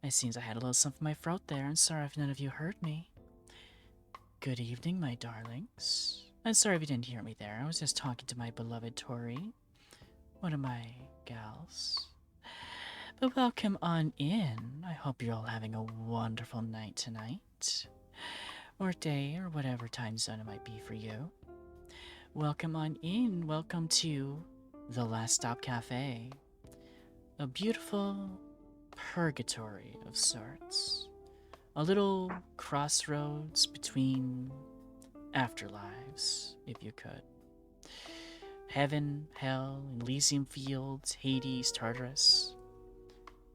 It seems I had a little something in my throat there. I'm sorry if none of you heard me. Good evening, my darlings. I'm sorry if you didn't hear me there. I was just talking to my beloved Tori, one of my gals. But welcome on in. I hope you're all having a wonderful night tonight, or day, or whatever time zone it might be for you. Welcome on in. Welcome to the Last Stop Cafe, a beautiful purgatory of sorts. A little crossroads between afterlives, if you could. Heaven, hell, Elysium Fields, Hades, Tartarus,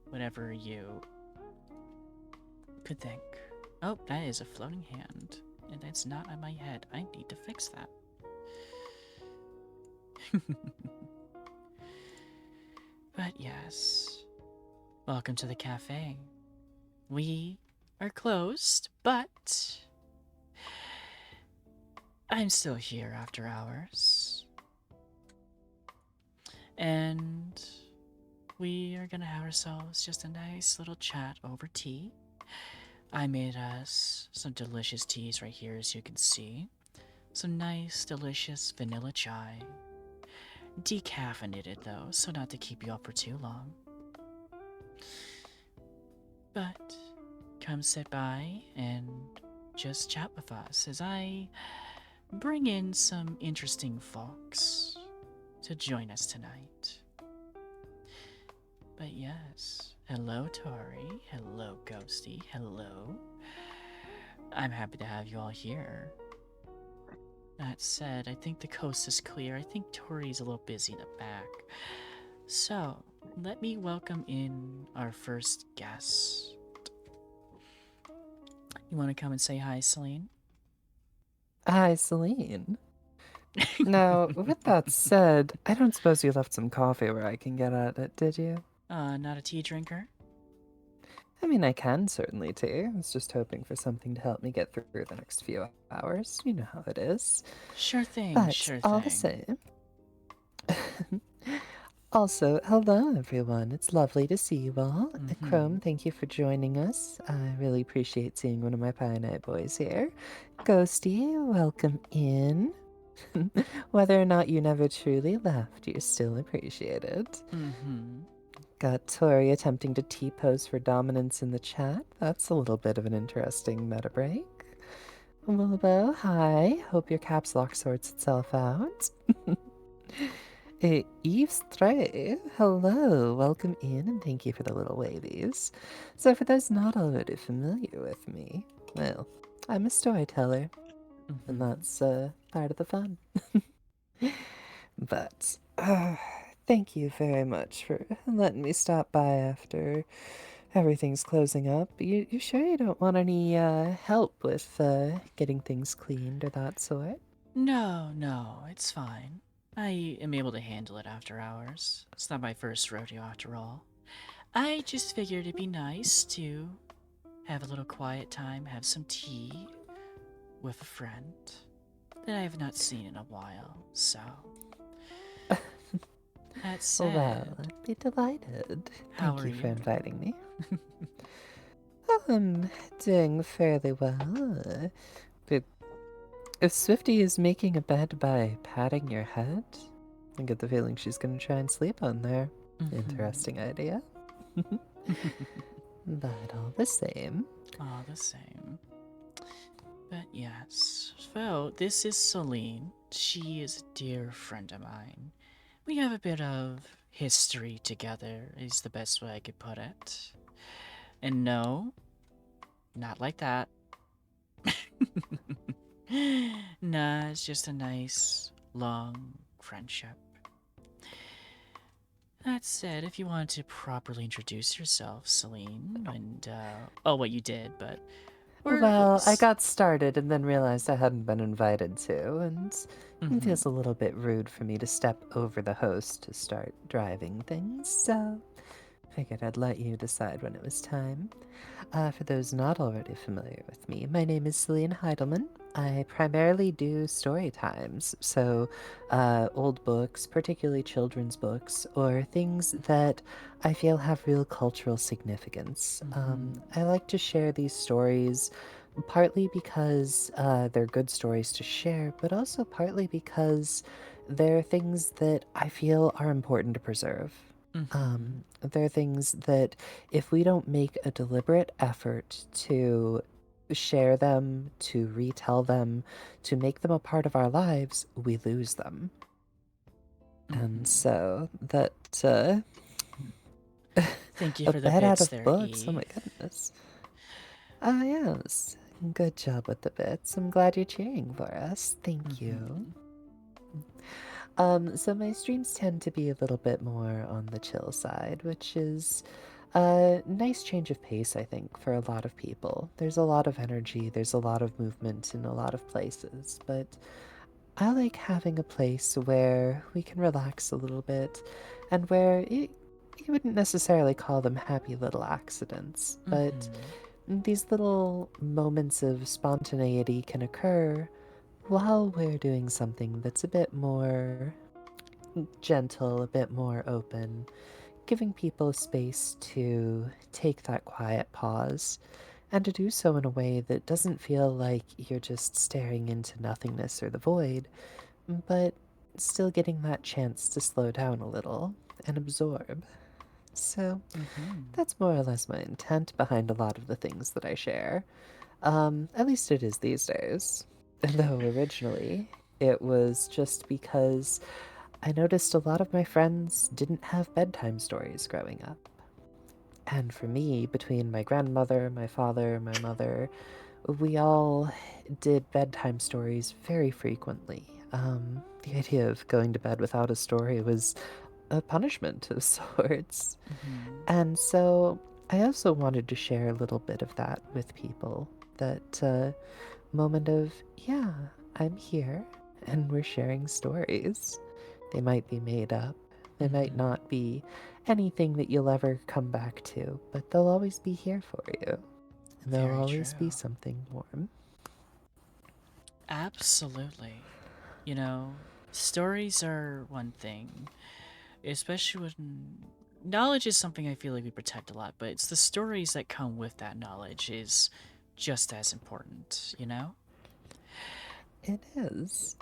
whatever you could think. Oh, that is a floating hand, and that's not on my head. I need to fix that. But yes, welcome to the cafe. We are closed, but I'm still here after hours. And we are gonna have ourselves just a nice little chat over tea. I made us some delicious teas right here, as you can see. Some nice, delicious vanilla chai. Decaffeinated though, so not to keep you up for too long. But come sit by and just chat with us as I bring in some interesting folks to join us tonight. But yes, hello Tori, hello Ghosty, hello. I'm happy to have you all here. That said, I think the coast is clear. I think Tori's a little busy in the back. So, let me welcome in our first guest. You want to come and say hi, Selene? Hi, Selene. Now, with that said, I don't suppose you left some coffee where I can get at it, did you? Not a tea drinker? I mean, I can certainly tea. I was just hoping for something to help me get through the next few hours. You know how it is. Sure thing, But sure all the thing. same. Also, hello everyone. It's lovely to see you all. Mm-hmm. Chrome, thank you for joining us. I really appreciate seeing one of my Pie Night boys here. Ghosty, welcome in. Whether or not you never truly left, you're still appreciated. Mm-hmm. Got Tori attempting to T-pose for dominance in the chat. That's a little bit of an interesting meta break. Wilbo, hi. Hope your caps lock sorts itself out. Eve's Trey, hello. Welcome in and thank you for the little wavies. So for those not already familiar with me, well, I'm a storyteller, and Mm-hmm. that's part of the fun. But thank you very much for letting me stop by after everything's closing up. You sure you don't want any help with getting things cleaned or that sort? No, no, it's fine. I am able to handle it after hours. It's not my first rodeo after all. I just figured it'd be nice to have a little quiet time, have some tea with a friend that I have not seen in a while. So, that Well, said, I'd be delighted. how Thank are you for you? inviting me. I'm doing fairly well. But if Swifty is making a bed by patting your head, I get the feeling she's gonna try and sleep on there. Mm-hmm. Interesting idea. But all the same. All the same. But yes, so this is Selene. She is a dear friend of mine. We have a bit of history together, is the best way I could put it. And no, not like that. Nah, it's just a nice, long friendship. That said, if you want to properly introduce yourself, Celine, and, oh, what you did, but we're, Well, I got started and then realized I hadn't been invited to, and it mm-hmm. feels a little bit rude for me to step over the host to start driving things, so figured I'd let you decide when it was time. For those not already familiar with me, my name is Selene Heidelman. I primarily do story times, so old books, particularly children's books, or things that I feel have real cultural significance. Mm-hmm. I like to share these stories partly because they're good stories to share, but also partly because they're things that I feel are important to preserve. Mm-hmm. They're things that if we don't make a deliberate effort to share them, to retell them, to make them a part of our lives, we lose them. And Mm-hmm. so that Thank you a for the bed out bits of there, books. Oh my Eve. goodness. Ah, yes. Good job with the bits. I'm glad you're cheering for us. Thank you. Mm-hmm. So my streams tend to be a little bit more on the chill side, which is a nice change of pace, I think, for a lot of people. There's a lot of energy, there's a lot of movement in a lot of places, but I like having a place where we can relax a little bit and where you wouldn't necessarily call them happy little accidents, but Mm-hmm. these little moments of spontaneity can occur while we're doing something that's a bit more gentle, a bit more open, giving people space to take that quiet pause and to do so in a way that doesn't feel like you're just staring into nothingness or the void, but still getting that chance to slow down a little and absorb. So Mm-hmm. that's more or less my intent behind a lot of the things that I share. At least it is these days. Though originally it was just because I noticed a lot of my friends didn't have bedtime stories growing up. And for me, between my grandmother, my father, my mother, we all did bedtime stories very frequently. The idea of going to bed without a story was a punishment of sorts. Mm-hmm. And so I also wanted to share a little bit of that with people. That moment of, yeah, I'm here and we're sharing stories. They might be made up, they might Mm-hmm. not be anything that you'll ever come back to, but they'll always be here for you. And they'll Very always be true. something warm. Absolutely. You know, stories are one thing, especially when knowledge is something I feel like we protect a lot, but it's the stories that come with that knowledge is just as important, you know? It is.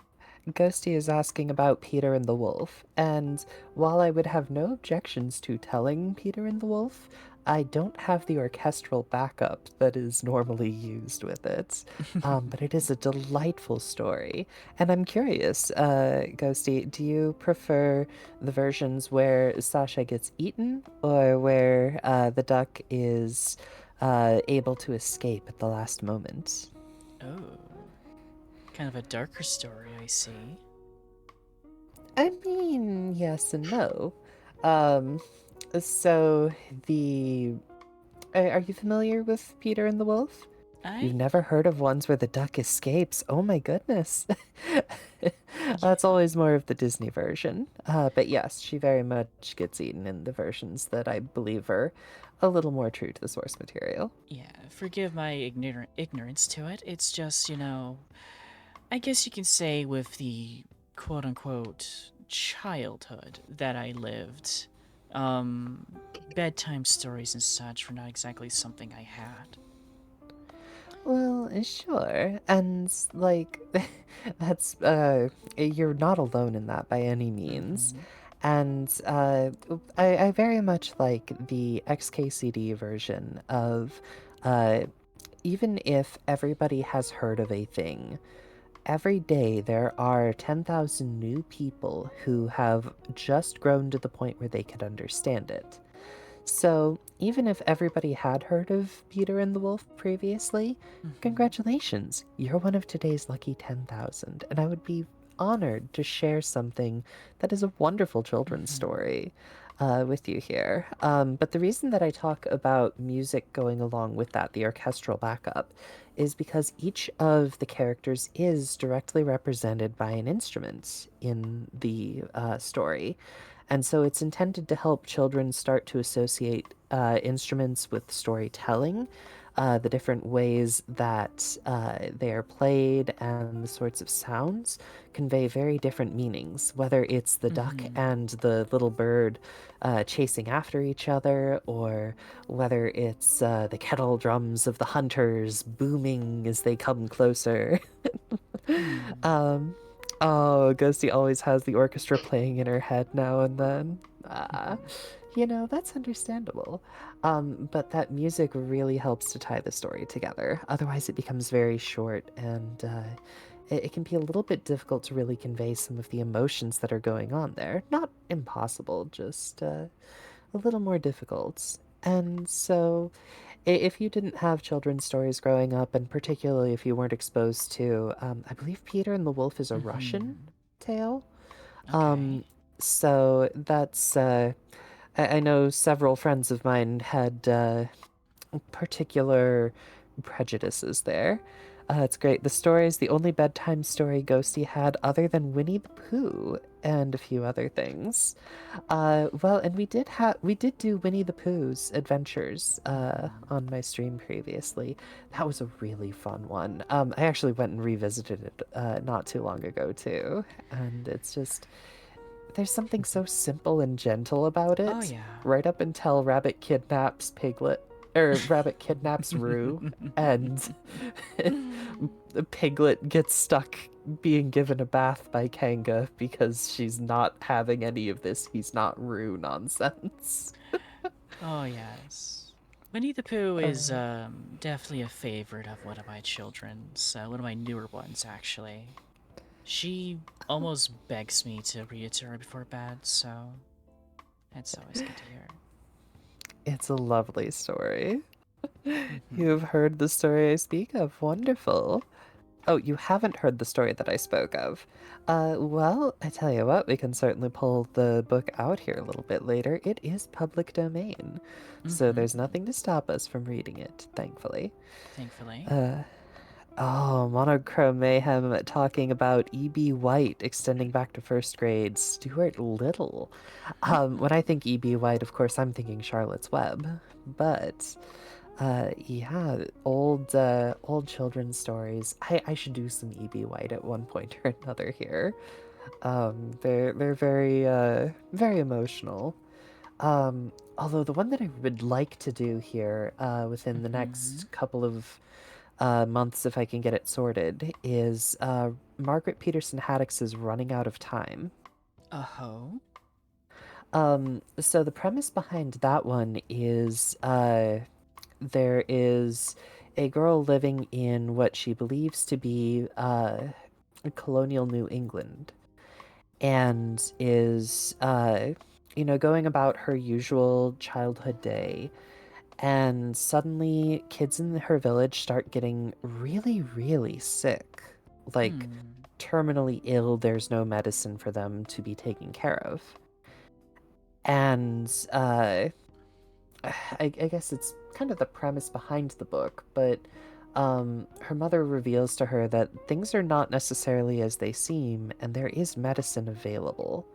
Ghosty is asking about Peter and the Wolf, and while I would have no objections to telling Peter and the Wolf, I don't have the orchestral backup that is normally used with it. But it is a delightful story. And I'm curious, Ghosty, do you prefer the versions where Sasha gets eaten or where the duck is able to escape at the last moment? Oh, kind of a darker story, I see. I mean, yes and no. Um, so the are you familiar with Peter and the Wolf? You've I, never heard of ones where the duck escapes? Oh my goodness. That's yeah, always more of the Disney version. But yes, she very much gets eaten in the versions that I believe are a little more true to the source material. yeah, forgive my ignorance to it. It's just, I guess you can say with the quote unquote childhood that I lived, bedtime stories and such were not exactly something I had. Well, sure. And like that's you're not alone in that by any means. Mm-hmm. And I very much like the XKCD version of uh even if everybody has heard of a thing, every day there are 10,000 new people who have just grown to the point where they could understand it. So, even if everybody had heard of Peter and the Wolf previously, Mm-hmm. congratulations, you're one of today's lucky 10,000, and I would be honored to share something that is a wonderful children's Mm-hmm. story with you here. But the reason that I talk about music going along with that, the orchestral backup, is because each of the characters is directly represented by an instrument in the story. And so it's intended to help children start to associate instruments with storytelling, the different ways that they are played and the sorts of sounds convey very different meanings, whether it's the duck Mm-hmm. and the little bird chasing after each other, or whether it's the kettle drums of the hunters booming as they come closer. Hmm. um, oh, Ghosty always has the orchestra playing in her head now and then. Ah, Mm-hmm. that's understandable. But that music really helps to tie the story together. Otherwise, it becomes very short, and it can be a little bit difficult to really convey some of the emotions that are going on there. Not impossible, just a little more difficult. And so, if you didn't have children's stories growing up, and particularly if you weren't exposed to, I believe Peter and the Wolf is a Russian Mm-hmm. tale. Okay. Um, so that's, I know several friends of mine had particular prejudices there. It's great. The story is the only bedtime story Ghosty had other than Winnie the Pooh and a few other things. Well, and we did do Winnie the Pooh's adventures Mm-hmm. on my stream previously. That was a really fun one. I actually went and revisited it not too long ago too, and it's just there's something so simple and gentle about Oh it, yeah. right up until Rabbit kidnaps Piglet, or Rabbit kidnaps Roo, and Piglet gets stuck being given a bath by Kanga because she's not having any of this he's not Roo nonsense. Oh yes. Winnie the Pooh is Uh, definitely a favorite of one of my children's, one of my newer ones actually. She almost begs me to read it to her before bed, so it's always good to hear. it's a lovely story. Mm-hmm. You've heard the story I speak of. Wonderful. Oh, you haven't heard the story that I spoke of. Well, I tell you what, we can certainly pull the book out here a little bit later. It is public domain, so Mm-hmm. there's nothing to stop us from reading it, thankfully. Thankfully. Uh, oh, Monochrome Mayhem talking about E.B. White extending back to first grade, Stuart Little. When I think E.B. White, of course, I'm thinking Charlotte's Web, but yeah, old children's stories. I should do some E.B. White at one point or another here. They're very very emotional. Although the one that I would like to do here within the Mm-hmm. next couple of months, if I can get it sorted, is Margaret Peterson Haddox's Running Out of Time. Oh. So the premise behind that one is there is a girl living in what she believes to be colonial New England and is, going about her usual childhood day. And suddenly, kids in her village start getting really, really sick. Like, Hmm. terminally ill, there's no medicine for them to be taken care of. And I guess it's kind of the premise behind the book, but her mother reveals to her that things are not necessarily as they seem, and there is medicine available.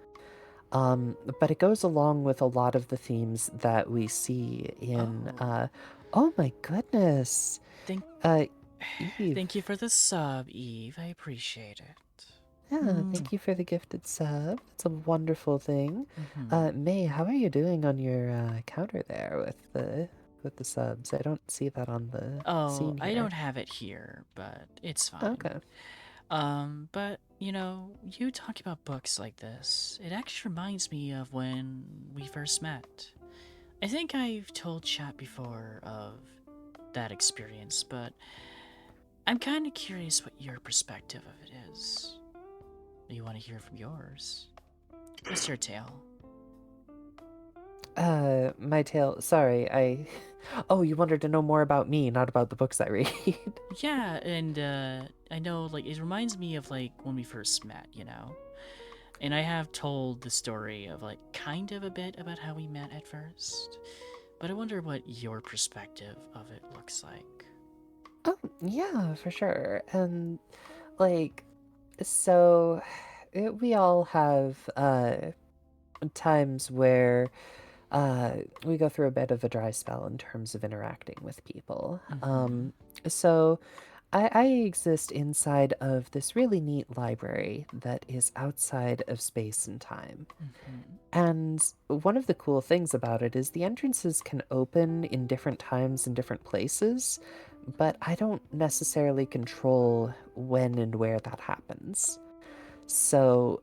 But it goes along with a lot of the themes that we see in. Oh. Oh my goodness, Thank uh, Eve. thank you for the sub, Eve. I appreciate it. Yeah, Mm. thank you for the gifted sub. It's a wonderful thing. Mm-hmm. May, how are you doing on your counter there with the subs? I don't see that on the Oh, scene I here. don't have it here, but it's fine. Okay. But you talk about books like this. It actually reminds me of when we first met. I think I've told chat before of that experience, but I'm kind of curious what your perspective of it is. You want to hear from yours? What's your tale? My tale. Sorry, I. Oh, you wanted to know more about me, not about the books I read. Yeah, and I know like it reminds me of like when we first met. And I have told the story of like kind of a bit about how we met at first, but I wonder what your perspective of it looks like. Oh, yeah, for sure. And like, so we all have times where we go through a bit of a dry spell in terms of interacting with people. Mm-hmm. So I exist inside of this really neat library that is outside of space and time. Mm-hmm. And one of the cool things about it is the entrances can open in different times in different places, but I don't necessarily control when and where that happens. So,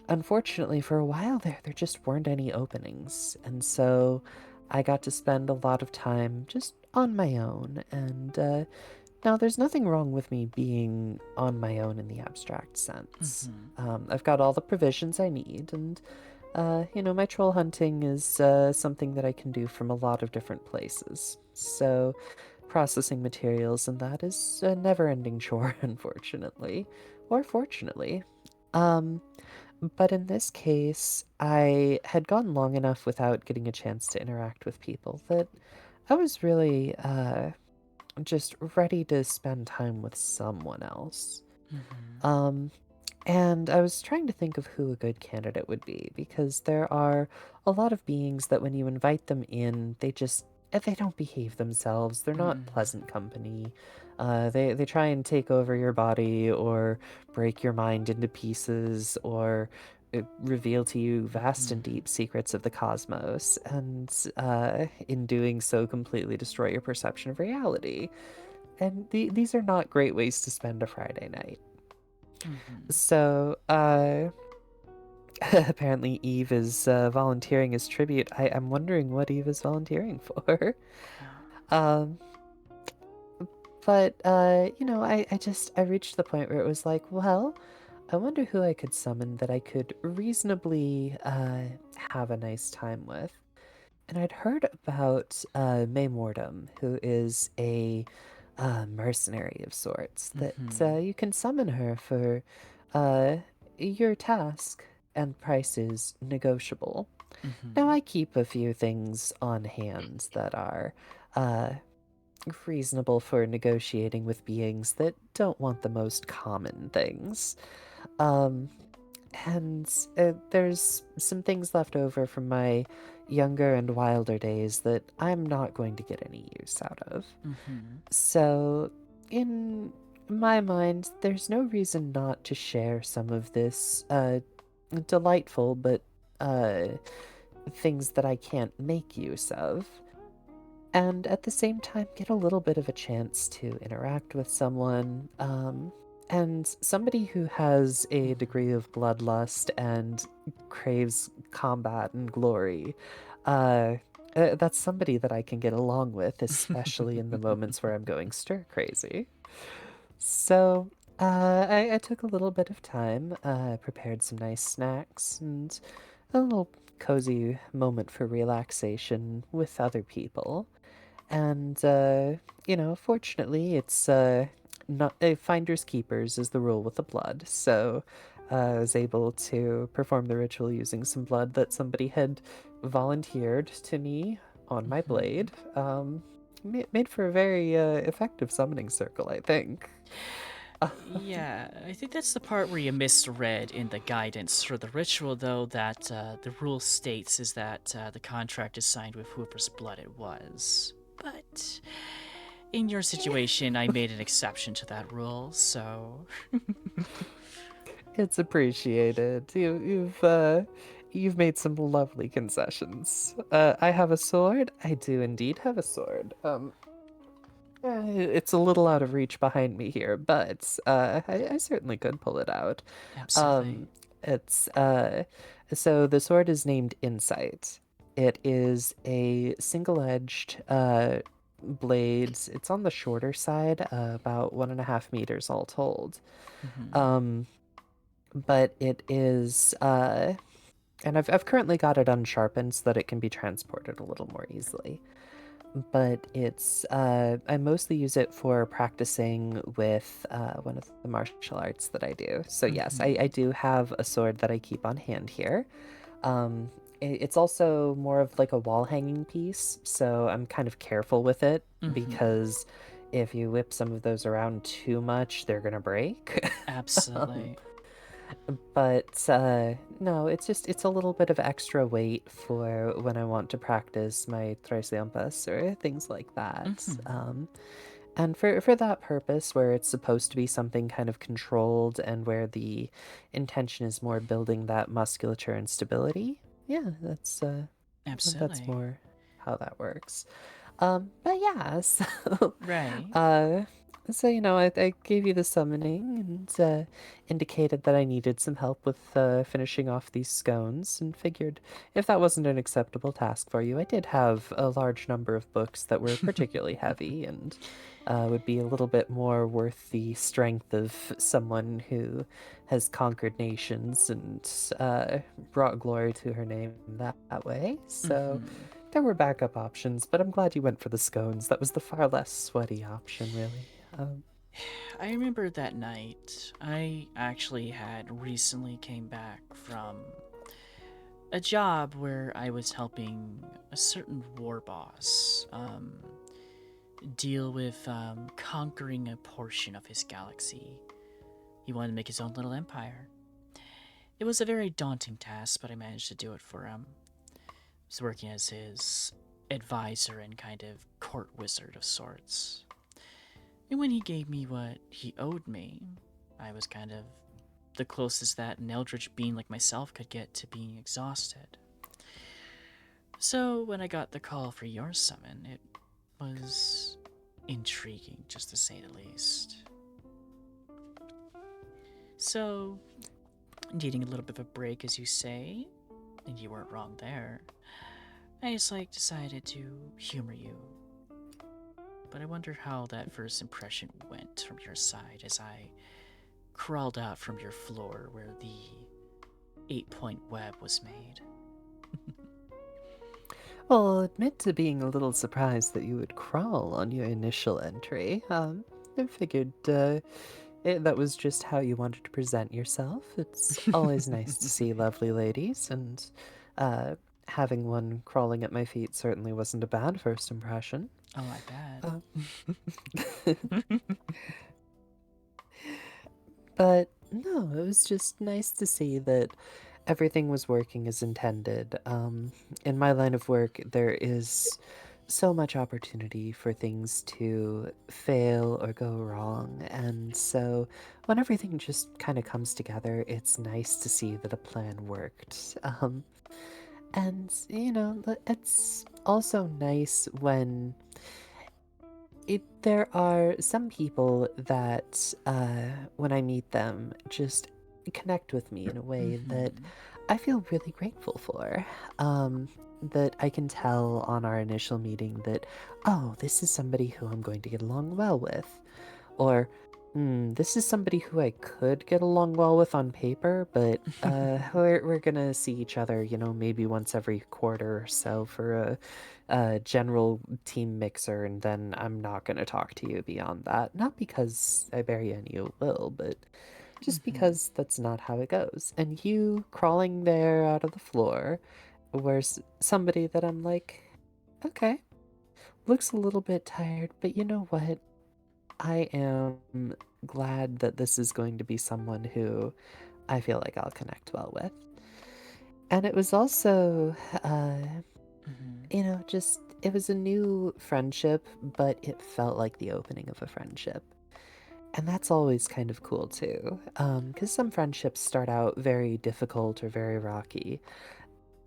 unfortunately, for a while there just weren't any openings. And so I got to spend a lot of time just on my own. And now there's nothing wrong with me being on my own in the abstract sense. Mm-hmm. I've got all the provisions I need, and my troll hunting is something that I can do from a lot of different places. So, processing materials and that is a never ending chore, unfortunately. Or fortunately. Um, but in this case, I had gone long enough without getting a chance to interact with people that I was really just ready to spend time with someone else. Mm-hmm. Um, and I was trying to think of who a good candidate would be because there are a lot of beings that when you invite them in, they don't behave themselves. They're not Mm-hmm. pleasant company. They try and take over your body or break your mind into pieces or reveal to you vast and Mm-hmm. deep secrets of the cosmos, and in doing so, completely destroy your perception of reality. And these are not great ways to spend a Friday night. Mm-hmm. So, apparently Eve is volunteering as tribute. I'm wondering what Eve is volunteering for. Oh. um, but, I reached the point where it was like, well, I wonder who I could summon that I could reasonably have a nice time with. And I'd heard about Mortem, who is a mercenary of sorts, that Mm-hmm. you can summon her for uh, your task, and price is negotiable. Now, Mm-hmm. I keep a few things on hand that are uh, reasonable for negotiating with beings that don't want the most common things. Um, and there's some things left over from my younger and wilder days that I'm not going to get any use out of. Mm-hmm. So, in my mind, there's no reason not to share some of this delightful but uh, things that I can't make use of. And at the same time, get a little bit of a chance to interact with someone. And somebody who has a degree of bloodlust and craves combat and glory. Uh, that's somebody that I can get along with, especially in the moments where I'm going stir crazy. So, I took a little bit of time, prepared some nice snacks, and a little cozy moment for relaxation with other people. And, fortunately, it's not finders keepers is the rule with the blood. So I was able to perform the ritual using some blood that somebody had volunteered to me on my Mm-hmm. blade. Made for a very effective summoning circle, I think. Yeah, I think that's the part where you misread in the guidance for the ritual, though, that the rule states is that the contract is signed with whoever's blood it was. But in your situation, I made an exception to that rule, so. It's appreciated. You've made some lovely concessions. I have a sword. I do indeed have a sword. It's a little out of reach behind me here, but I certainly could pull it out. Absolutely. Um, it's so the sword is named Insight. It is a single-edged blade. It's on the shorter side, about 1.5 meters all told. Mm-hmm. Um, but it is and I've currently got it unsharpened so that it can be transported a little more easily. But it's I mostly use it for practicing with one of the martial arts that I do. So yes, I Mm-hmm. do have a sword that I keep on hand here. It's also more of like a wall hanging piece, so I'm kind of careful with it Mm-hmm. because if you whip some of those around too much, they're gonna break. um, Absolutely. But no, it's a little bit of extra weight for when I want to practice my traiciones or things like that. Mm-hmm. And for that purpose, where it's supposed to be something kind of controlled and where the intention is more building that musculature and stability, yeah, that's Absolutely. more how that works. But yeah, Right. uh, so I gave you the summoning and indicated that I needed some help with finishing off these scones, and figured if that wasn't an acceptable task for you, I did have a large number of books that were particularly heavy and would be a little bit more worth the strength of someone who has conquered nations and brought glory to her name that way. So Mm-hmm. there were backup options, but I'm glad you went for the scones. That was the far less sweaty option, really. I remember that night. I actually had recently came back from a job where I was helping a certain war boss deal with conquering a portion of his galaxy. He wanted to make his own little empire. It was a very daunting task, but I managed to do it for him. I was working as his advisor and kind of court wizard of sorts. And when he gave me what he owed me, I was kind of the closest that an eldritch being like myself could get to being exhausted. So when I got the call for your summon, it was intriguing, just to say the least. So, needing a little bit of a break, as you say, and you weren't wrong there, I just decided to humor you. But I wonder how that first impression went from your side as I crawled out from your floor where the 8-point web was made. Well, I'll admit to being a little surprised that you would crawl on your initial entry. I figured that was just how you wanted to present yourself. It's always nice to see lovely ladies, and uh, having one crawling at my feet certainly wasn't a bad first impression. Oh, I bet. Uh, But no, it was just nice to see that everything was working as intended. In my line of work, there is so much opportunity for things to fail or go wrong. And so when everything just kind of comes together, it's nice to see that a plan worked. And, it's also nice when there are some people that, when I meet them, just connect with me in a way that Mm-hmm. I feel really grateful for. That I can tell on our initial meeting that, oh, this is somebody who I'm going to get along well with. Or, this is somebody who I could get along well with on paper, but we're gonna see each other, maybe once every quarter or so for a general team mixer, and then I'm not gonna talk to you beyond that. Not because I bury any ill will, but just Mm-hmm. because that's not how it goes. And you crawling there out of the floor, where's somebody that I'm like, okay, looks a little bit tired, but you know what? I am glad that this is going to be someone who I feel like I'll connect well with. And it was also, Mm-hmm. just, it was a new friendship, but it felt like the opening of a friendship. And that's always kind of cool too. Because some friendships start out very difficult or very rocky.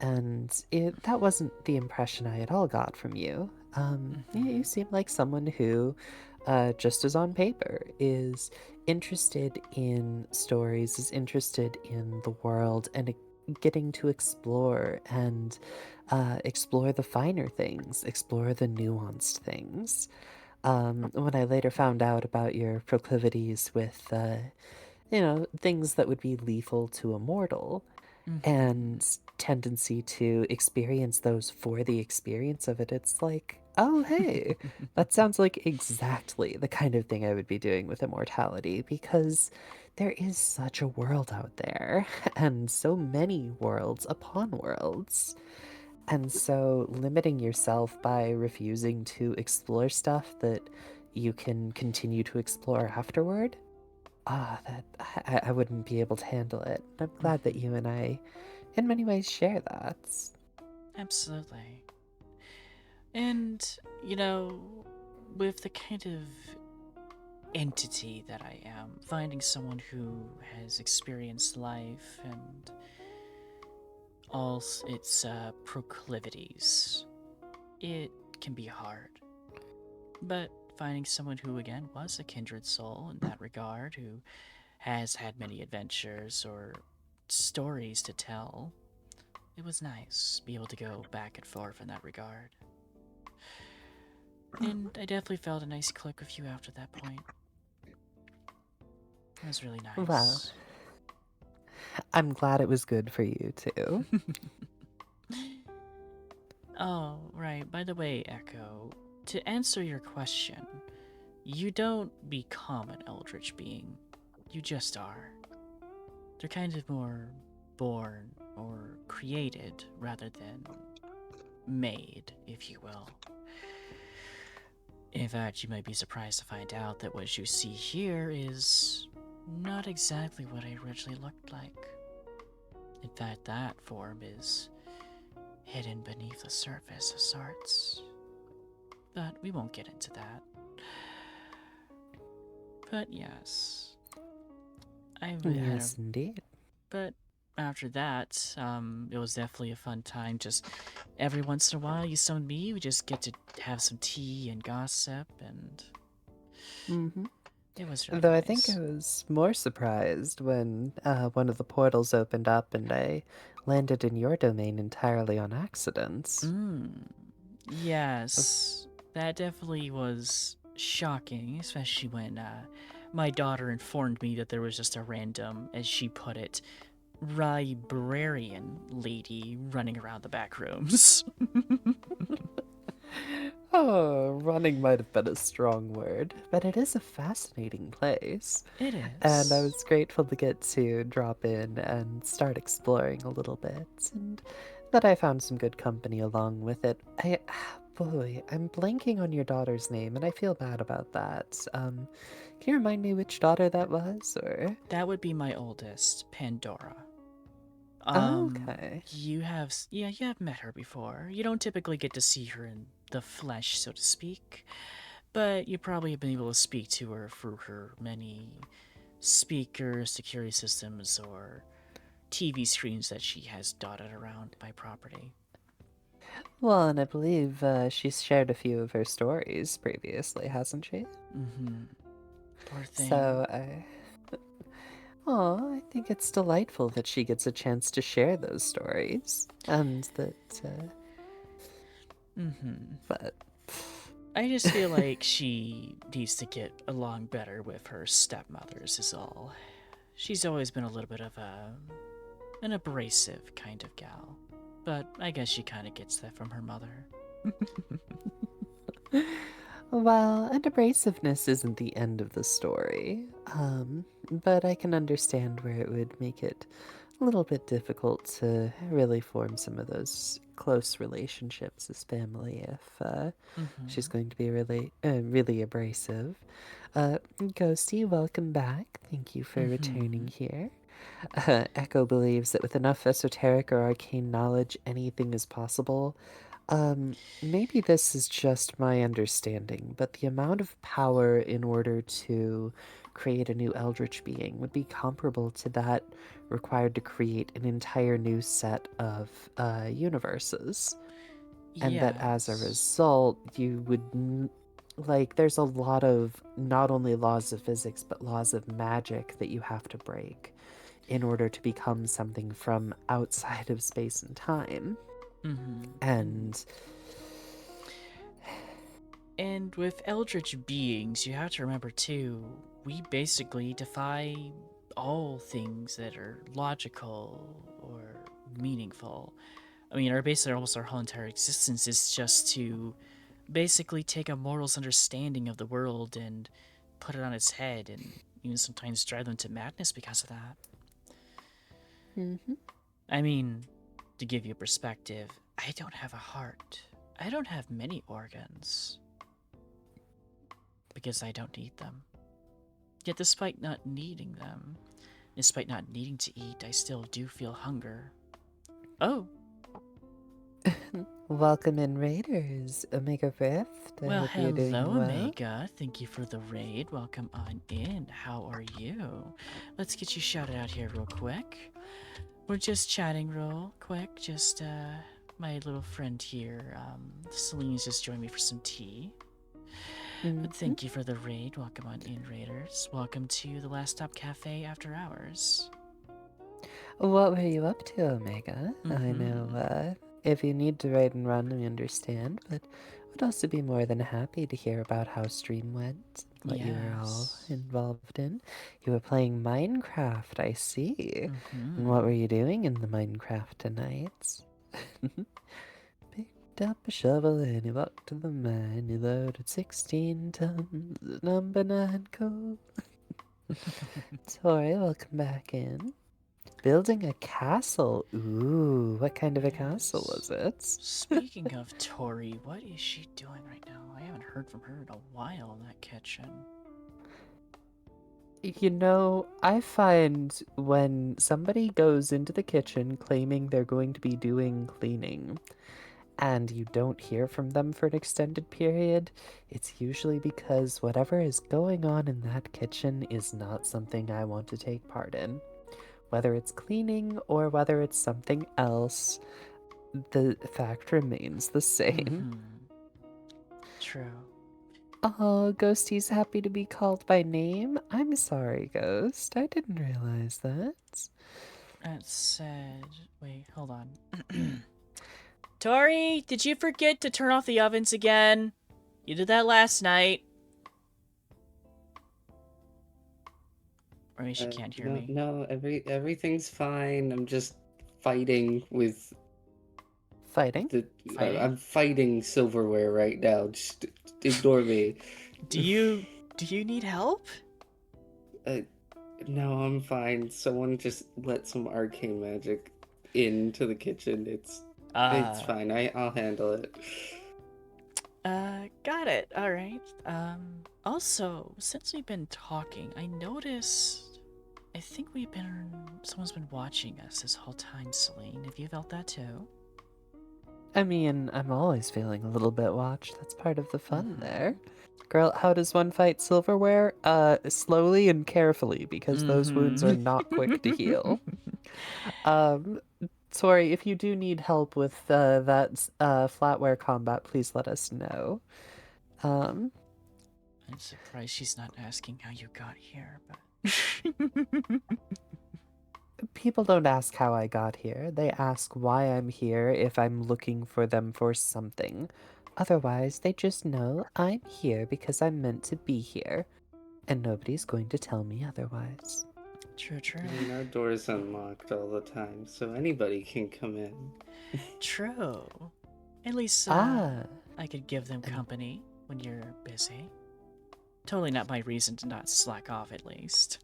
And that wasn't the impression I at all got from you. You Mm-hmm. seem like someone who, just as on paper, is interested in stories, is interested in the world, and getting to explore and explore the finer things, explore the nuanced things. When I later found out about your proclivities with, things that would be lethal to a mortal, Mm-hmm. and tendency to experience those for the experience of it, it's like, oh, hey, that sounds like exactly the kind of thing I would be doing with immortality, because there is such a world out there, and so many worlds upon worlds. And so limiting yourself by refusing to explore stuff that you can continue to explore afterward, that I wouldn't be able to handle it. I'm glad that Mhm. you and I, in many ways, share that. Absolutely. And, you know, with the kind of entity that I am, finding someone who has experienced life and all its proclivities, it can be hard. But finding someone who, again, was a kindred soul in that regard, who has had many adventures or stories to tell, it was nice to be able to go back and forth in that regard. And I definitely felt a nice click with you after that point. It was really Well, nice. I'm glad it was good for you too. Oh, right. By the way, Echo, to answer your question, you don't become an eldritch being. You just are. They're kind of more born or created rather than made, if you will. In fact, you might be surprised to find out that what you see here is not exactly what I originally looked like. In fact, that form is hidden beneath the surface of sorts. But we won't get into that. But yes, I've had a. Yes, indeed. But after that, it was definitely a fun time. Just every once in a while, you summon me, we just get to have some tea and gossip, and Mm-hmm. it was really Though I think I nice. was more surprised when one of the portals opened up and I landed in your domain entirely on accident. Mm, yes, that definitely was shocking, especially when my daughter informed me that there was just a random, as she put it, librarian lady running around the back rooms. Oh, running might have been a strong word, but it is a fascinating place. It And I is. was grateful to get to drop in and start exploring a little bit, and that I found some good company along with it. Boy, I'm blanking on your daughter's name, and I feel bad about that. Can you remind me which daughter that was, or? That would be my oldest, Pandora. Okay. You have met her before. You don't typically get to see her in the flesh, so to speak, but you probably have been able to speak to her through her many speakers, security systems, or TV screens that she has dotted around my property. Well, and I believe she's shared a few of her stories previously, hasn't she? Mm-hmm. Poor thing. So I think it's delightful that she gets a chance to share those stories, and that, Mm-hmm. but I just feel like she needs to get along better with her stepmothers is all. She's always been a little bit of an abrasive kind of gal. But I guess she kind of gets that from her mother. well, and abrasiveness isn't the end of the story. But I can understand where it would make it a little bit difficult to really form some of those close relationships as family if she's Mm-hmm. going to be really abrasive. Ghosty, welcome back. Thank you for returning Mm-hmm. here. Echo believes that with enough esoteric or arcane knowledge, anything is possible. Maybe this is just my understanding, but the amount of power in order to create a new eldritch being would be comparable to that required to create an entire new set of universes. And that as a Yes. result, you would. Like, there's a lot of not only laws of physics, but laws of magic that you have to break in order to become something from outside of space and time. Mm-hmm. And And with eldritch beings, you have to remember too, we basically defy all things that are logical or meaningful. I mean, our basically almost our whole entire existence is just to basically take a mortal's understanding of the world and put it on its head and even sometimes drive them to madness because of that. mhm. I mean, to give you perspective, I don't have a heart. I don't have many organs because I don't need them. Yet despite not needing them, despite not needing to eat, I still do feel hunger. Oh, Welcome in, Raiders. Omega Rift. I well, hope you're doing hello, well. Omega. Thank you for the raid. Welcome on in. How are you? Let's get you shouted out here real quick. We're just chatting real quick. Just, my little friend here, Selene's just joined me for some tea. But Mm-hmm. thank you for the raid. Welcome on in, Raiders. Welcome to the Last Stop Cafe after hours. What were you up to, Omega? I know, Mm-hmm. if you need to raid and run, we understand, but would also be more than happy to hear about how stream went, what you were all Yes. involved in. You were playing Minecraft, I see. And Mm-hmm. what were you doing in the Minecraft tonight? Picked up a shovel and he walked to the mine. He loaded 16 tons of number 9 coal. Tori, welcome back in. Building a castle. Ooh, what kind of a castle was Yes. it? Speaking of Tori, what is she doing right now? I haven't heard from her in a while in that kitchen. You know, I find when somebody goes into the kitchen claiming they're going to be doing cleaning and you don't hear from them for an extended period, it's usually because whatever is going on in that kitchen is not something I want to take part in. Whether it's cleaning or whether it's something else, the fact remains the same. Mm-hmm. True. Oh, Ghosty's happy to be called by name? I'm sorry, Ghost. I didn't realize that. That said, wait, hold on. Tori, did you forget to turn off the ovens again? You did that last night. Or maybe she can't hear No, me. no, everything's fine. I'm just fighting with Fighting? the. Fighting? I'm fighting silverware right now. Just ignore me. Do you need help? uh, no, I'm fine. Someone just let some arcane magic into the kitchen. It's Uh, fine. I'll handle it. Got it. All right. Also, since we've been talking, I noticed. I think someone's been watching us this whole time, Selene. Have you felt that too? I mean, I'm always feeling a little bit watched. That's part of the fun Mm-hmm. there. Girl, how does one fight silverware? Slowly and carefully, because those wounds are not quick to heal. Um, Sorry, if you do need help with that flatware combat, please let us know. Um, I'm surprised she's not asking how you got here, but. People don't ask how I got here. They ask why I'm here if I'm looking for them for something. Otherwise, they just know I'm here because I'm meant to be here. And nobody's going to tell me otherwise. True, true. I mean, our door's unlocked all the time, so anybody can come in. True. At least, Ah, I could give them and company when you're busy. Totally not my reason to not slack off, at least.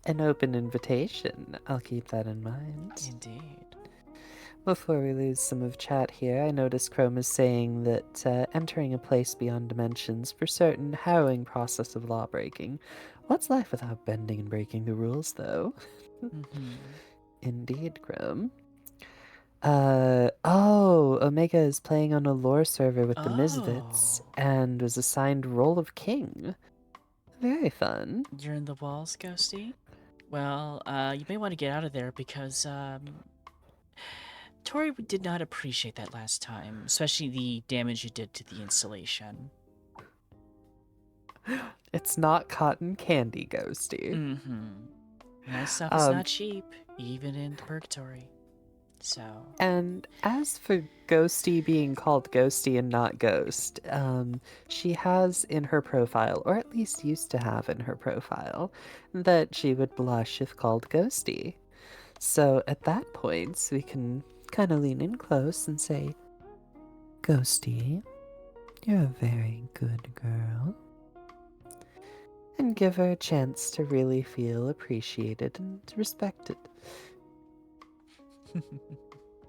an open invitation. I'll keep that in mind. Indeed. Before we lose some of chat here, I noticed Chrome is saying that entering a place beyond dimensions for certain harrowing process of law breaking. What's life without bending and breaking the rules, though? Mm-hmm. Indeed, Chrome. Oh, Omega is playing on a lore server with the Misfits Oh. and was assigned role of king. Very fun. You're in the walls, Ghosty? Well, you may want to get out of there because, Tori did not appreciate that last time, especially the damage you did to the installation. It's not cotton candy, Ghosty. Mm-hmm. That stuff is Um, not cheap, even in the purgatory. So. And as for Ghosty being called Ghosty and not Ghost, she has in her profile, or at least used to have in her profile, that she would blush if called Ghosty. So at that point, we can kind of lean in close and say, Ghosty, you're a very good girl. And give her a chance to really feel appreciated and respected.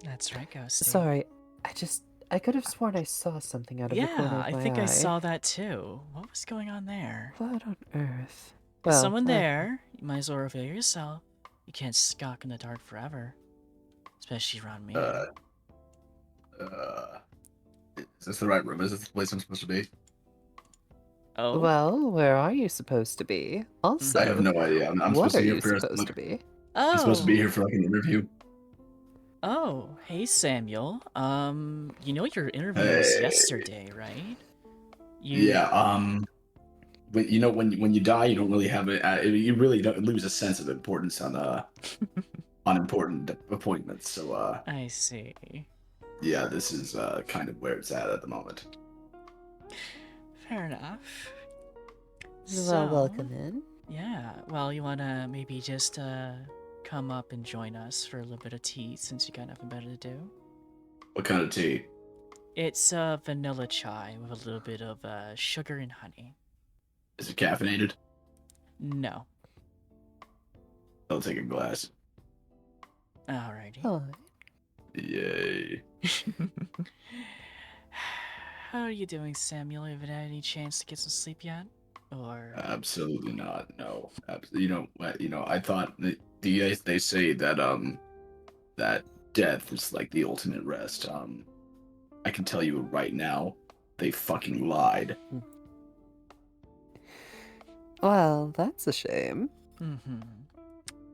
That's right, Ghosty. Sorry, I could have sworn I saw something out of the corner Yeah, of I my think eye. I saw that too. What was going on there? What on earth? There's Well, someone there. You might as well reveal yourself. You can't skulk in the dark forever. Especially around me. Uh, uh, is this the right room? Is this the place I'm supposed to be? Oh? well, where are you supposed to be? Also, I have no idea. I'm what supposed are to be you here for supposed to be? I'm supposed to be here Oh. for like an interview. Oh, hey Samuel. You know your interview was Hey. yesterday, right? Yeah. When when you die, you don't really have it. You really don't lose a sense of importance on important appointments. So I see. yeah, this is kind of where it's at the moment. Fair enough. Well, welcome in. Yeah, well, you wanna maybe just come up and join us for a little bit of tea since you got nothing better to do? What kind of tea? It's vanilla chai with a little bit of sugar and honey. Is it caffeinated? No. I'll take a glass. Alrighty. Oh, Yay. How are you doing, Samuel? Have you had any chance to get some sleep yet? Or Absolutely not. No. I thought that they say that that death is like the ultimate rest. I can tell you right now, they fucking lied. well, that's a shame. mm-hmm.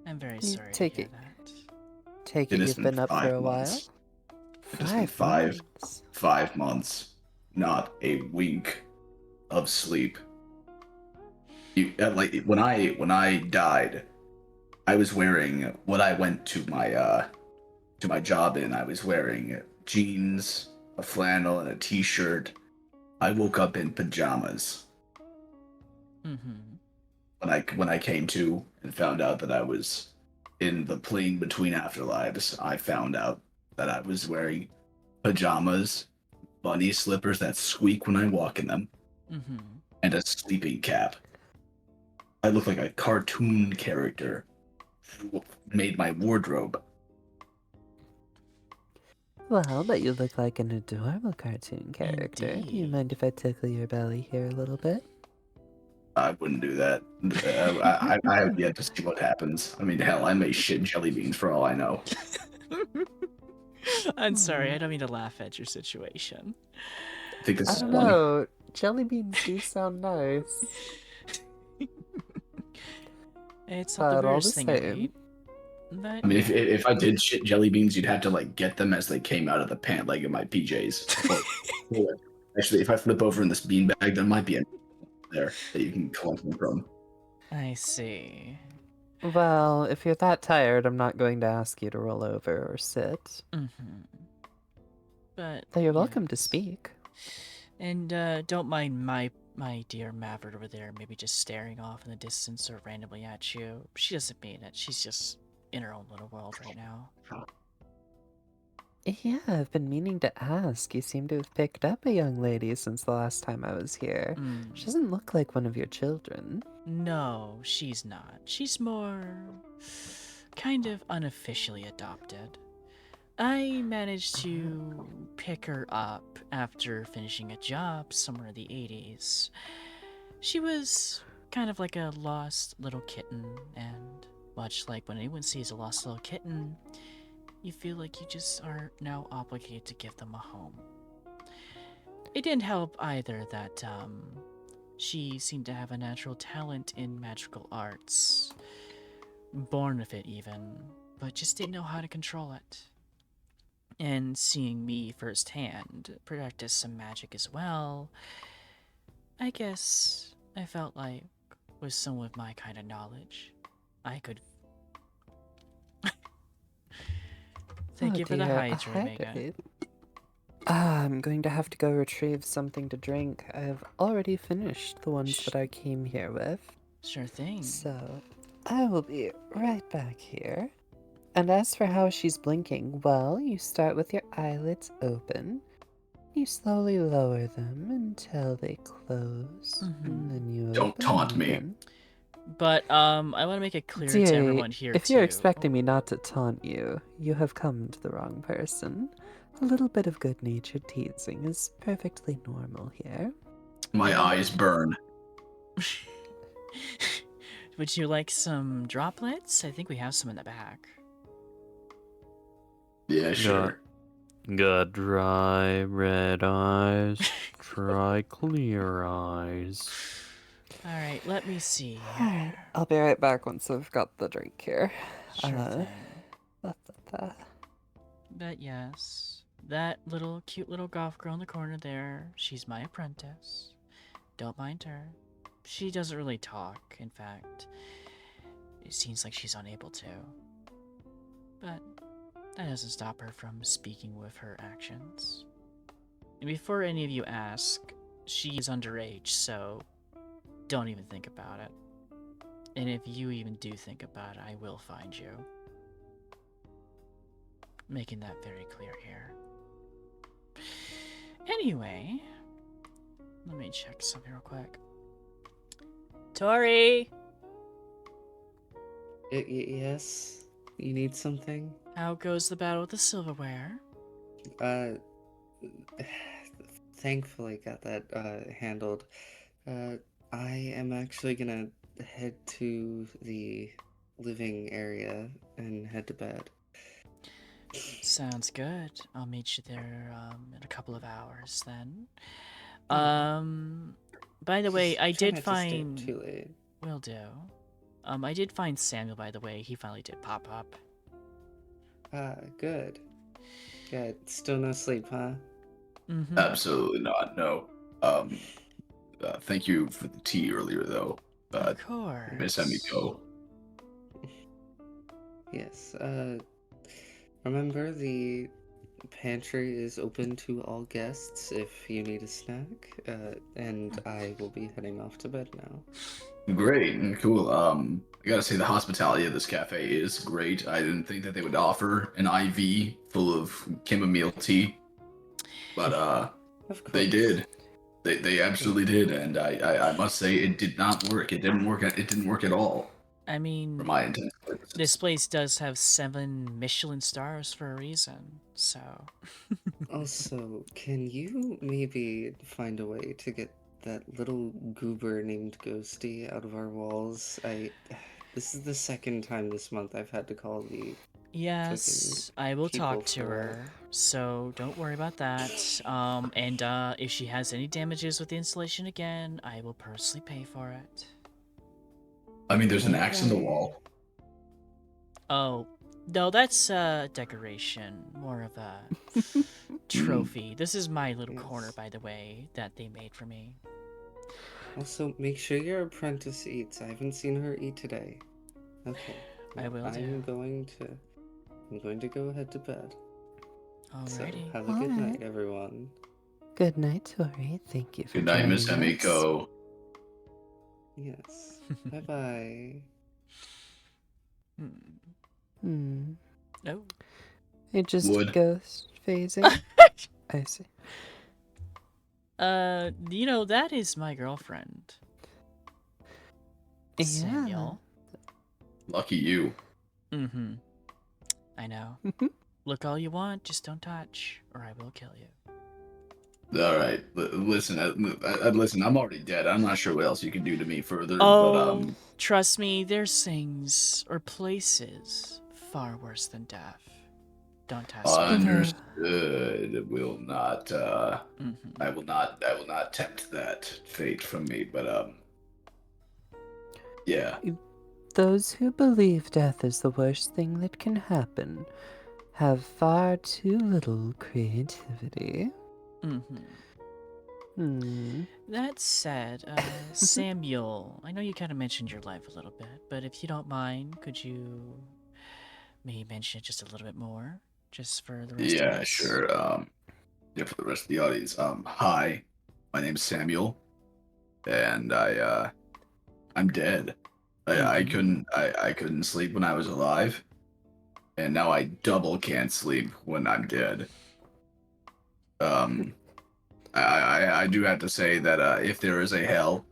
I'm very You sorry take to hear it- that. Take It it has you've been been up 5 for a months. while? It has been five months. 5 months. Not a wink of sleep. Like when I died, I was wearing what I went to my job in. I was wearing jeans, a flannel, and a t-shirt. I woke up in pajamas Mm-hmm. when I came to and found out that I was in the plane between afterlives. I found out that I was wearing pajamas, bunny slippers that squeak when I walk in them, Mm-hmm. and a sleeping cap. I look like a cartoon character who made my wardrobe. Well, but you look like an adorable cartoon character. Do you Indeed. mind if I tickle your belly here a little bit? I wouldn't do that. I have yet to see what happens. I mean, hell, I may shit jelly beans for all I know. I'm sorry, I don't mean to laugh at your situation. I think this I is don't funny. know. Jelly beans do sound nice. It's not the But all worst the thing I same. eat. But, I mean, yeah. if I did shit jelly beans, you'd have to like get them as they came out of the pant leg of my PJs. Or, actually, if I flip over in this beanbag, there might be a there that you can collect them from. I see. Well, if you're that tired, I'm not going to ask you to roll over or sit. Mm-hmm. But Though you're welcome to yes. speak. And don't mind my dear Maverick over there, maybe just staring off in the distance or randomly at you. She doesn't mean it. She's just in her own little world right now. Yeah, I've been meaning to ask. You seem to have picked up a young lady since the last time I was here. She doesn't look like one of your children. No, she's not. She's more kind of unofficially adopted. I managed to pick her up after finishing a job somewhere in the 80s. She was kind of like a lost little kitten, and much like when anyone sees a lost little kitten, you feel like you just are now obligated to give them a home. It didn't help either that she seemed to have a natural talent in magical arts, born with it even, but just didn't know how to control it. And seeing me firsthand practice some magic as well, I guess I felt like with someone with my kind of knowledge, I could. Thank you for the dear, hydra, Omega. hydrate. I'm going to have to go retrieve something to drink. I've already finished the ones that I came here with. Sure thing. So, I will be right back here. And as for how she's blinking, well, you start with your eyelids open. You slowly lower them until they close. And then you Don't open taunt them me. again. But I want to make it clear to Dearie, everyone here if too. you're expecting me not to taunt you, you have come to the wrong person. a little bit of good-natured teasing is perfectly normal here. My eyes burn. Would you like some droplets? I think we have some in the back. Yeah, sure. Got dry red eyes, try clear eyes. Alright, let me see. Alright, I'll be right back once I've got the drink here. Sure thing. That. But yes, that little cute little golf girl in the corner there, she's my apprentice. Don't mind her. She doesn't really talk, in fact. It seems like she's unable to. But that doesn't stop her from speaking with her actions. And before any of you ask, she is underage, so don't even think about it. And if you even do think about it, I will find you. Making that very clear here. Anyway, let me check something real quick. Tori! Yes? You need something? How goes the battle with the silverware? Thankfully got that, handled. I am actually gonna head to the living area and head to bed. Sounds good. I'll meet you there in a couple of hours then. By the way, I Just try did not to stay up find... too late. Will do. I did find Samuel, by the way. He finally did pop up. Good. Good. Still no sleep, huh? Mm-hmm. Absolutely not. No. Thank you for the tea earlier, though. Of course. Miss Emiko. Yes. Remember the pantry is open to all guests if you need a snack. And I will be heading off to bed now. Great and cool. I gotta say the hospitality of this cafe is great. I didn't think that they would offer an IV full of chamomile tea, but Of course. they did. They absolutely did, and I must say it did not work. It didn't work. It didn't work at all I mean, for my intents. this place does have 7 Michelin stars for a reason, so... Also, can you maybe find a way to get that little goober named Ghosty out of our walls? This is the second time this month I've had to call the... Yes, I will people talk to for- her, so don't worry about that. And if she has any damages with the installation again, I will personally pay for it. I mean, there's an axe in the wall. Oh, no, that's decoration, more of a trophy. This is my little corner, Yes. by the way, that they made for me. Also, make sure your apprentice eats. I haven't seen her eat today. Okay. I will do. I'm going to go head to bed. So, Alrighty. have a good night, Alright. everyone. Good night, Tori. Thank you for Good night, Miss joining us. Emiko. Yes. Bye-bye. Hmm. Oh. It just Wood. ghost phasing. I see. You know, that is my girlfriend. Yeah. Samuel. Lucky you. Mm-hmm. I know. Look all you want, just don't touch, or I will kill you. All right, listen. Listen, I'm already dead. I'm not sure what else you can do to me further. Oh, But trust me, there's things or places far worse than death. Don't test me. understood. Will not. Mhm. I will not tempt that fate from me. But yeah. Those who believe death is the worst thing that can happen have far too little creativity. Mhm. Hmm. That said, Samuel, I know you kind of mentioned your life a little bit, but if you don't mind, could you maybe mention it just a little bit more, just for the rest of Yeah, us? sure. Yeah, for the rest of the audience. Hi, my name's Samuel, and I'm dead. I couldn't sleep when I was alive, and now I double can't sleep when I'm dead. I do have to say that if there is a hell,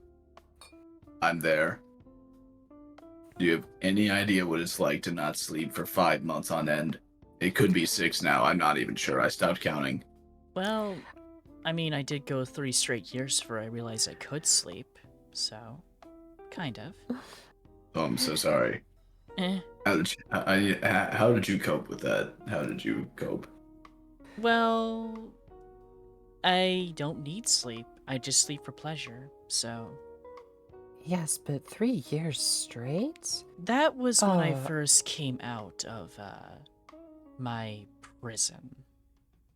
I'm there. Do you have any idea what it's like to not sleep for 5 months on end? It could be 6 now. I'm not even sure. I stopped counting. Well, I mean, I did go 3 straight years before I realized I could sleep, so kind of. Oh, I'm so sorry. Eh. How did you cope with that? How did you cope? Well, I don't need sleep. I just sleep for pleasure, so. Yes, but 3 years straight? That was when I Uh. first came out of my prison,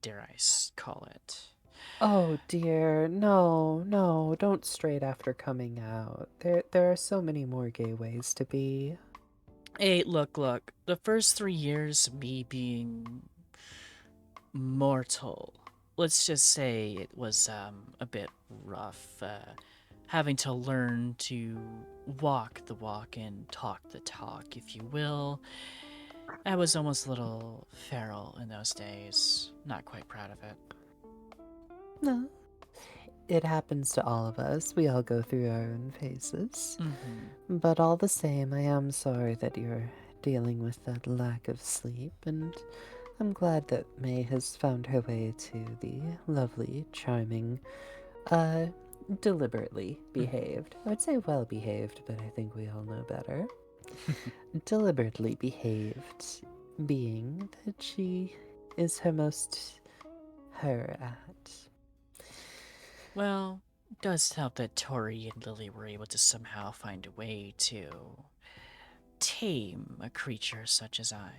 dare I call it. Oh dear, no, don't straight after coming out. There are so many more gay ways to be. Hey, look. The first 3 years, me being mortal, let's just say it was a bit rough. Having to learn to walk the walk and talk the talk, if you will. I was almost a little feral in those days. Not quite proud of it. No. It happens to all of us. We all go through our own phases. Mm-hmm. But all the same, I am sorry that you're dealing with that lack of sleep, and I'm glad that May has found her way to the lovely, charming, deliberately behaved. I would say well behaved, but I think we all know better. Deliberately behaved being that she is her most her at. Well, it does help that Tori and Lily were able to somehow find a way to tame a creature such as I.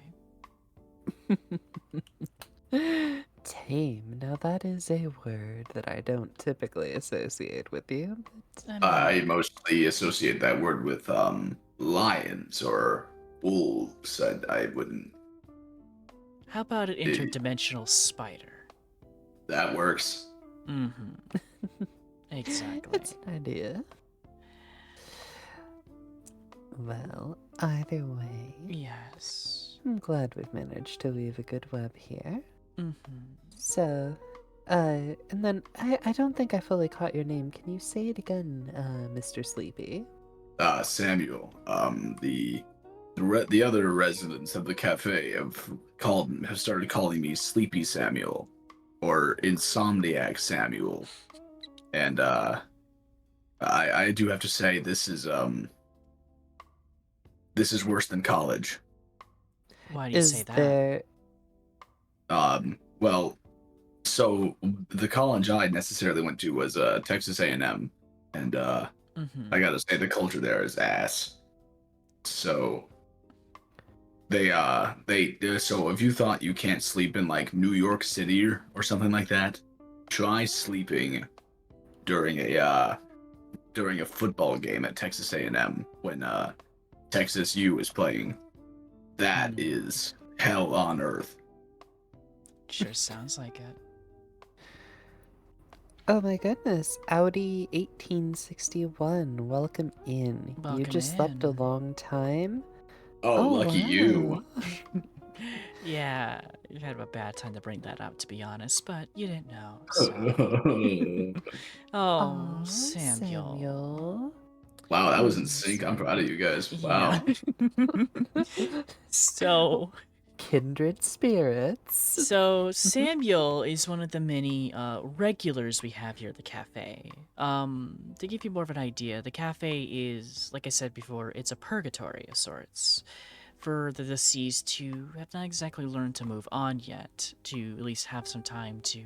Tame. Now that is a word that I don't typically associate with you. But... I mostly associate that word with lions or wolves. I wouldn't. How about an interdimensional spider? That works. Mm-hmm. Exactly. That's an idea. Well, either way, Yes. I'm glad we've managed to weave a good web here. Mm-hmm. So, and then I don't think I fully caught your name. Can you say it again, Mr. Sleepy? Samuel. The other residents of the cafe have started calling me Sleepy Samuel or Insomniac Samuel. And I do have to say this is worse than college. Why do you say that? There... Well, so the college I necessarily went to was Texas A&M, and Mm-hmm. I gotta say the culture there is ass. So so if you thought you can't sleep in like New York City or something like that, try sleeping during a football game at Texas A&M when Texas U is playing. That is hell on earth. Sure sounds like it. Oh my goodness, Audi 1861, welcome in. You Welcome just slept a in. long time? Oh, lucky you. wow. Yeah, you had a bad time to bring that up, to be honest, but you didn't know, so... Oh, Aw, Samuel. Samuel. Wow, that was in sync. I'm proud of you guys. Wow. Yeah. So Kindred spirits. Samuel is one of the many regulars we have here at the cafe. To give you more of an idea, the cafe is, like I said before, it's a purgatory of sorts for the deceased who have not exactly learned to move on yet, to at least have some time to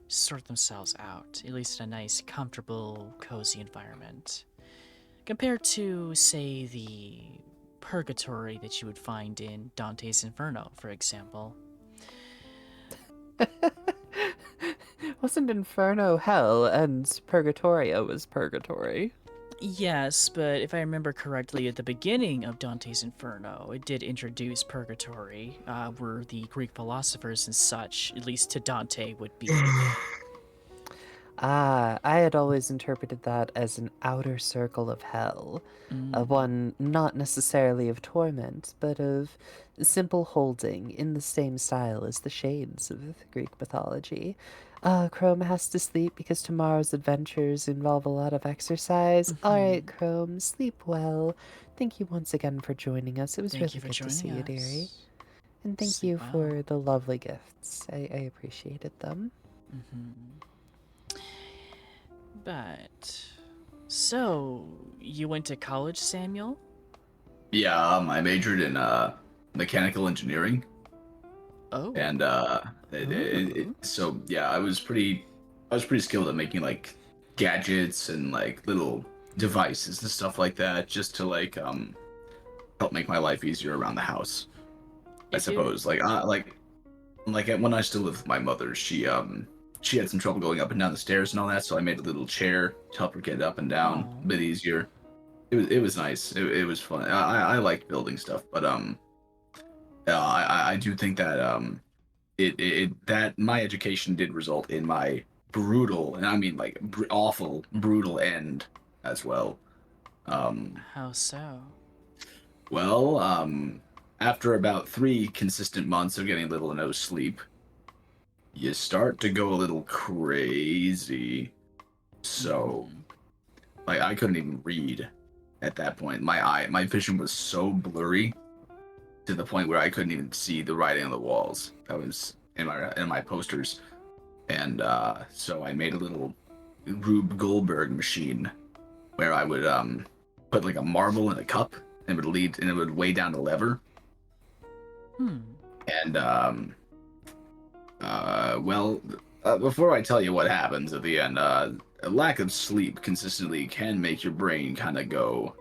sort themselves out, at least in a nice, comfortable, cozy environment. Compared to, say, the purgatory that you would find in Dante's Inferno, for example. Wasn't Inferno hell and Purgatorio was purgatory? Yes, but if I remember correctly, at the beginning of Dante's Inferno, it did introduce purgatory, where the Greek philosophers and such, at least to Dante, would be. Ah, I had always interpreted that as an outer circle of hell. One not necessarily of torment, but of simple holding in the same style as the shades of Greek mythology. Chrome has to sleep because tomorrow's adventures involve a lot of exercise. All right, Chrome, sleep well. Thank you once again for joining us. It was Thank really you for good to joining see you, dearie. us. And thank Sleep you well. for the lovely gifts. I appreciated them. But so you went to college, Samuel? Yeah, I majored in mechanical engineering, Oh. and so yeah, I was pretty skilled at making like gadgets and like little devices and stuff like that, just to like help make my life easier around the house. I If you suppose like when I still lived with my mother, she had some trouble going up and down the stairs and all that, so I made a little chair to help her get up and down Aw. a bit easier. It was nice. It was fun. I liked building stuff, but I do think that that my education did result in my brutal, and I mean like awful brutal end as well. How so? Well, after about 3 consistent months of getting little to no sleep, you start to go a little crazy. So, like, I couldn't even read at that point. My vision was so blurry to the point where I couldn't even see the writing on the walls. That was in my posters, and so I made a little Rube Goldberg machine where I would put like a marble in a cup and it would weigh down the lever. And before I tell you what happens at the end, a lack of sleep consistently can make your brain kind of go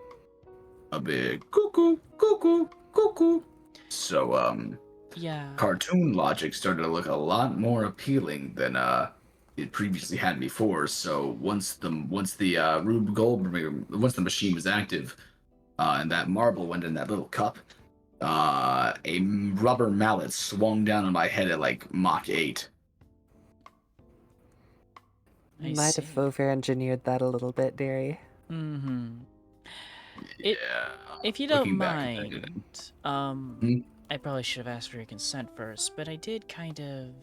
a bit cuckoo, cuckoo, cuckoo. So, Yeah. cartoon logic started to look a lot more appealing than it previously had before. So once the Rube Goldberg, once the machine was active, and that marble went in that little cup, a rubber mallet swung down on my head at like Mach 8. I Might have see. over-engineered that a little bit, Derry. It- Yeah. If you don't Looking back at mind, Hmm? I probably should have asked for your consent first, but I did kind of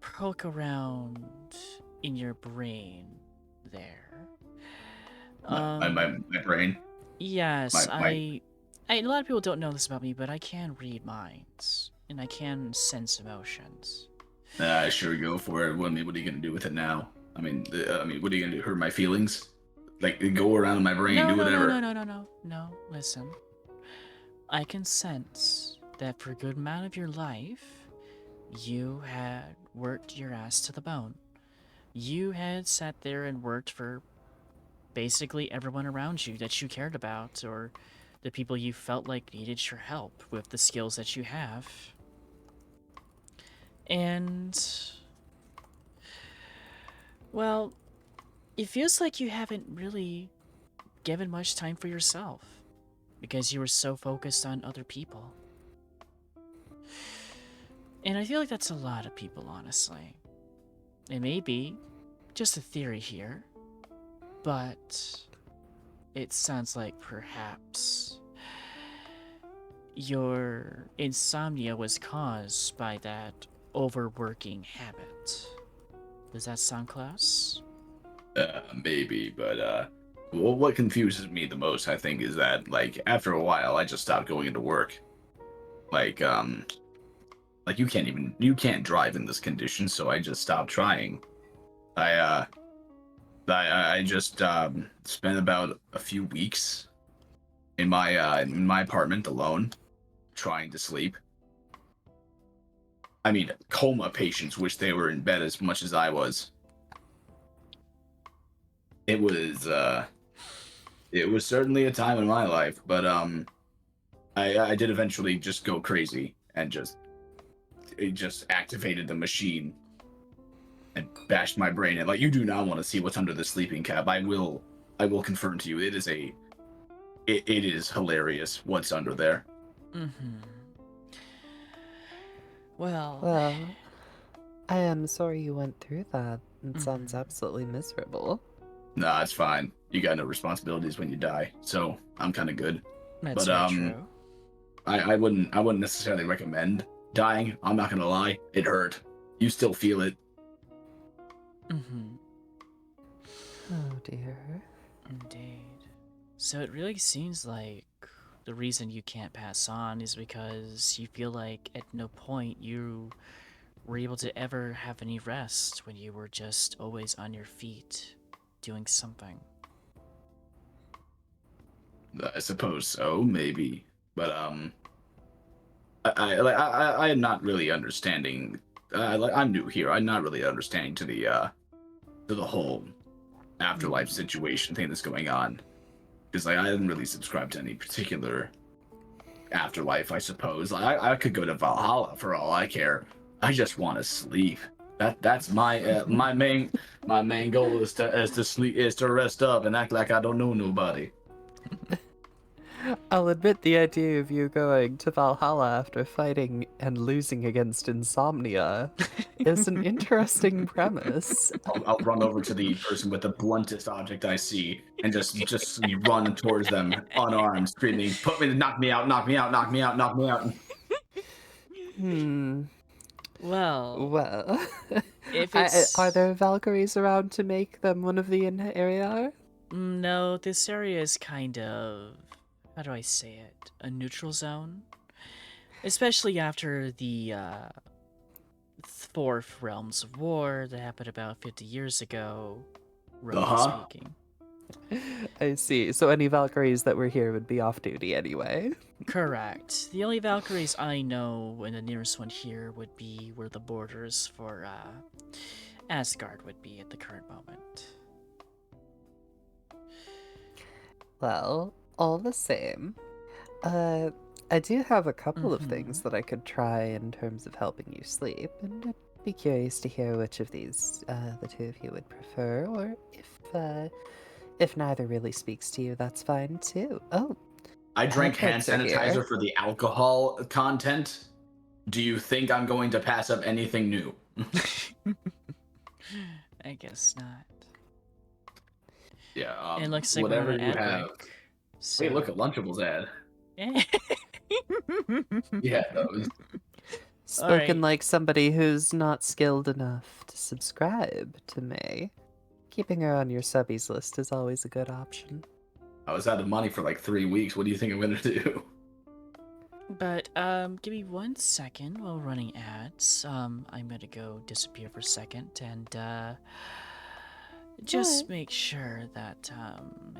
poke around in your brain there. My brain. Yes, my a lot of people don't know this about me, but I can read minds and I can sense emotions. Sure, go for it. What are you gonna do with it now? I mean, what are you gonna do? Hurt my feelings? Like, go around in my brain, No, do no, whatever. no. Listen, I can sense that for a good amount of your life, you had worked your ass to the bone. You had sat there and worked for basically everyone around you that you cared about, or the people you felt like needed your help with the skills that you have. And, well, it feels like you haven't really given much time for yourself because you were so focused on other people. And I feel like that's a lot of people, honestly. It may be just a theory here, but it sounds like perhaps your insomnia was caused by that overworking habit. Does that sound close? Maybe, but well, what confuses me the most, I think, is that like after a while, I just stopped going into work. Like like you can't drive in this condition, so I just stopped trying. I I just spent about a few weeks in my apartment alone, trying to sleep. I mean, coma patients wish they were in bed as much as I was. It was certainly a time in my life, but I did eventually just go crazy and just activated the machine and bashed my brain in. Like, you do not want to see what's under the sleeping cap. I will confirm to you, it is hilarious what's under there. Well, I am sorry you went through that. It sounds absolutely miserable. Nah, it's fine. You got no responsibilities when you die, so I'm kind of good. That's But very true. I wouldn't necessarily recommend dying. I'm not gonna lie, it hurt. You still feel it. Oh dear. Indeed. So it really seems like the reason you can't pass on is because you feel like at no point you were able to ever have any rest when you were just always on your feet doing something. I suppose so, maybe. But I am not really understanding. I'm new here. I'm not really understanding to the whole afterlife situation thing that's going on. Because I didn't really subscribe to any particular afterlife. I suppose I could go to Valhalla for all I care. I just want to sleep. That's my my main goal is to sleep, is to rest up and act like I don't know nobody. I'll admit the idea of you going to Valhalla after fighting and losing against Insomnia is an interesting premise. I'll run over to the person with the bluntest object I see and just run towards them unarmed, screaming, knock me out, knock me out, knock me out, knock me out. Well, if are there Valkyries around to make them one of the area? No, this area is kind of, how do I say it, a neutral zone? Especially after the Fourth Realms of War that happened about 50 years ago, roughly speaking. I see. So any Valkyries that were here would be off duty anyway. Correct. The only Valkyries I know, and the nearest one here, would be where the borders for Asgard would be at the current moment. Well, all the same, I do have a couple of things that I could try in terms of helping you sleep, and I'd be curious to hear which of these the two of you would prefer, or if neither really speaks to you, that's fine too. Oh, I drank hand Headphones are sanitizer here. for the alcohol content. Do you think I'm going to pass up anything new? I guess not. Yeah, It looks like whatever we're on you an ad have. break. So... Hey, look at Lunchable's ad. Yeah, those. Spoken like somebody who's not skilled enough to subscribe to May. Keeping her on your subbies list is always a good option. I was out of money for like 3 weeks. What do you think I'm gonna do? But, give me 1 second while running ads. I'm gonna go disappear for a second and, just make sure that,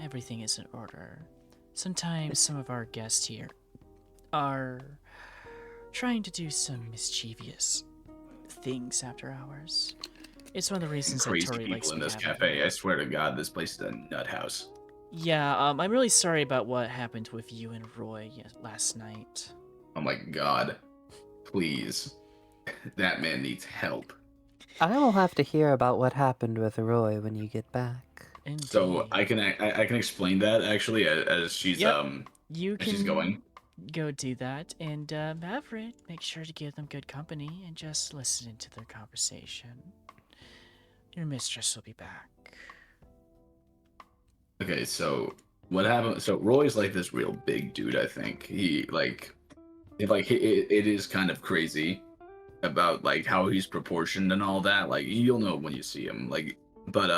everything is in order. Sometimes some of our guests here are trying to do some mischievous things after hours. It's one of the reasons that Crazy Tori likes people in me this having cafe. her. I swear to God, this place is a nut house. Yeah, I'm really sorry about what happened with you and Roy last night. Oh my God. Please. That man needs help. I will have to hear about what happened with Roy when you get back. Indeed. So I can explain that actually as she's You as she's going. go do that, and Maverick, make sure to give them good company and just listen into their conversation. Your mistress will be back. Okay, so what happened? So Roy's like this real big dude. I think he it is kind of crazy about like how he's proportioned and all that. Like you'll know when you see him. Like, but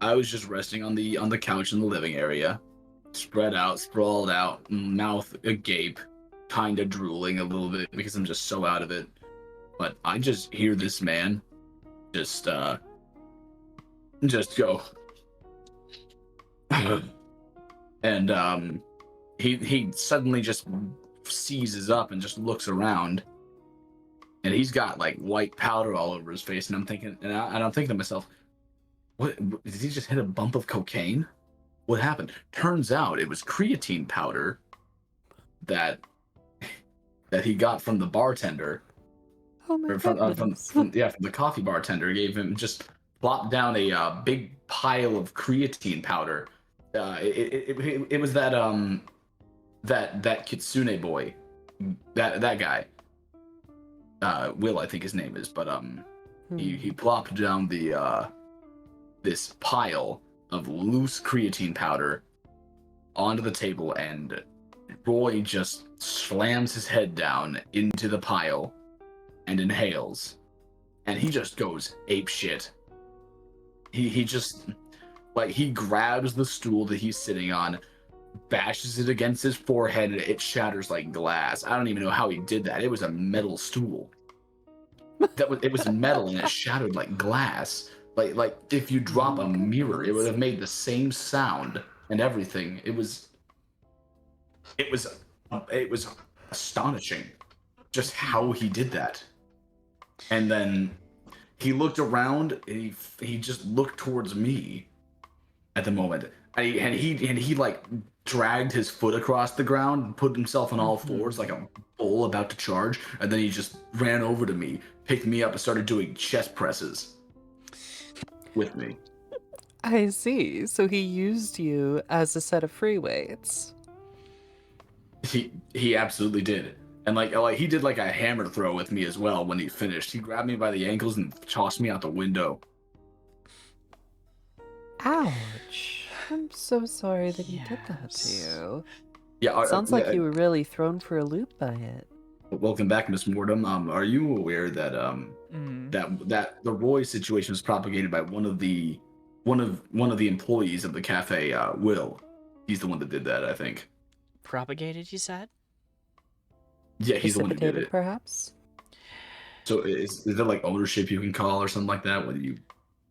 I was just resting on the couch in the living area, spread out, sprawled out, mouth agape, kind of drooling a little bit because I'm just so out of it. But I just hear this man just go. And he suddenly just seizes up and just looks around, and he's got like white powder all over his face, and I'm thinking to myself, what did he just hit a bump of cocaine? What happened? Turns out it was creatine powder that he got from the bartender. Oh my From goodness. the coffee bartender. Gave him, just plopped down a big pile of creatine powder. It was that Kitsune boy, that guy, Will, I think his name is, but he plopped down this pile of loose creatine powder onto the table, and Roy just slams his head down into the pile and inhales, and he just goes ape shit. He just, like, he grabs the stool that he's sitting on, bashes it against his forehead, and it shatters like glass. I don't even know how he did that. It was a metal stool. It was metal, and it shattered like glass. Like if you drop a mirror, it would have made the same sound and everything. It was astonishing just how he did that. And then he looked around, and he just looked towards me at the moment, and he like dragged his foot across the ground and put himself on all fours like a bull about to charge, and then he just ran over to me, picked me up, and started doing chest presses with me. I see. So he used you as a set of free weights. He absolutely did. And like he did like a hammer throw with me as well when he finished. He grabbed me by the ankles and tossed me out the window. Ouch. I'm so sorry that he did that to Yes. you. Yeah, Sounds like you were really thrown for a loop by it. welcome back, Miss Mortem. Are you aware that that the Roy situation was propagated by one of the employees of the cafe, Will? He's the one that did that, I think. Propagated, you said? Yeah, he's the one who did Precipitated, it. perhaps? So is there like ownership you can call or something like that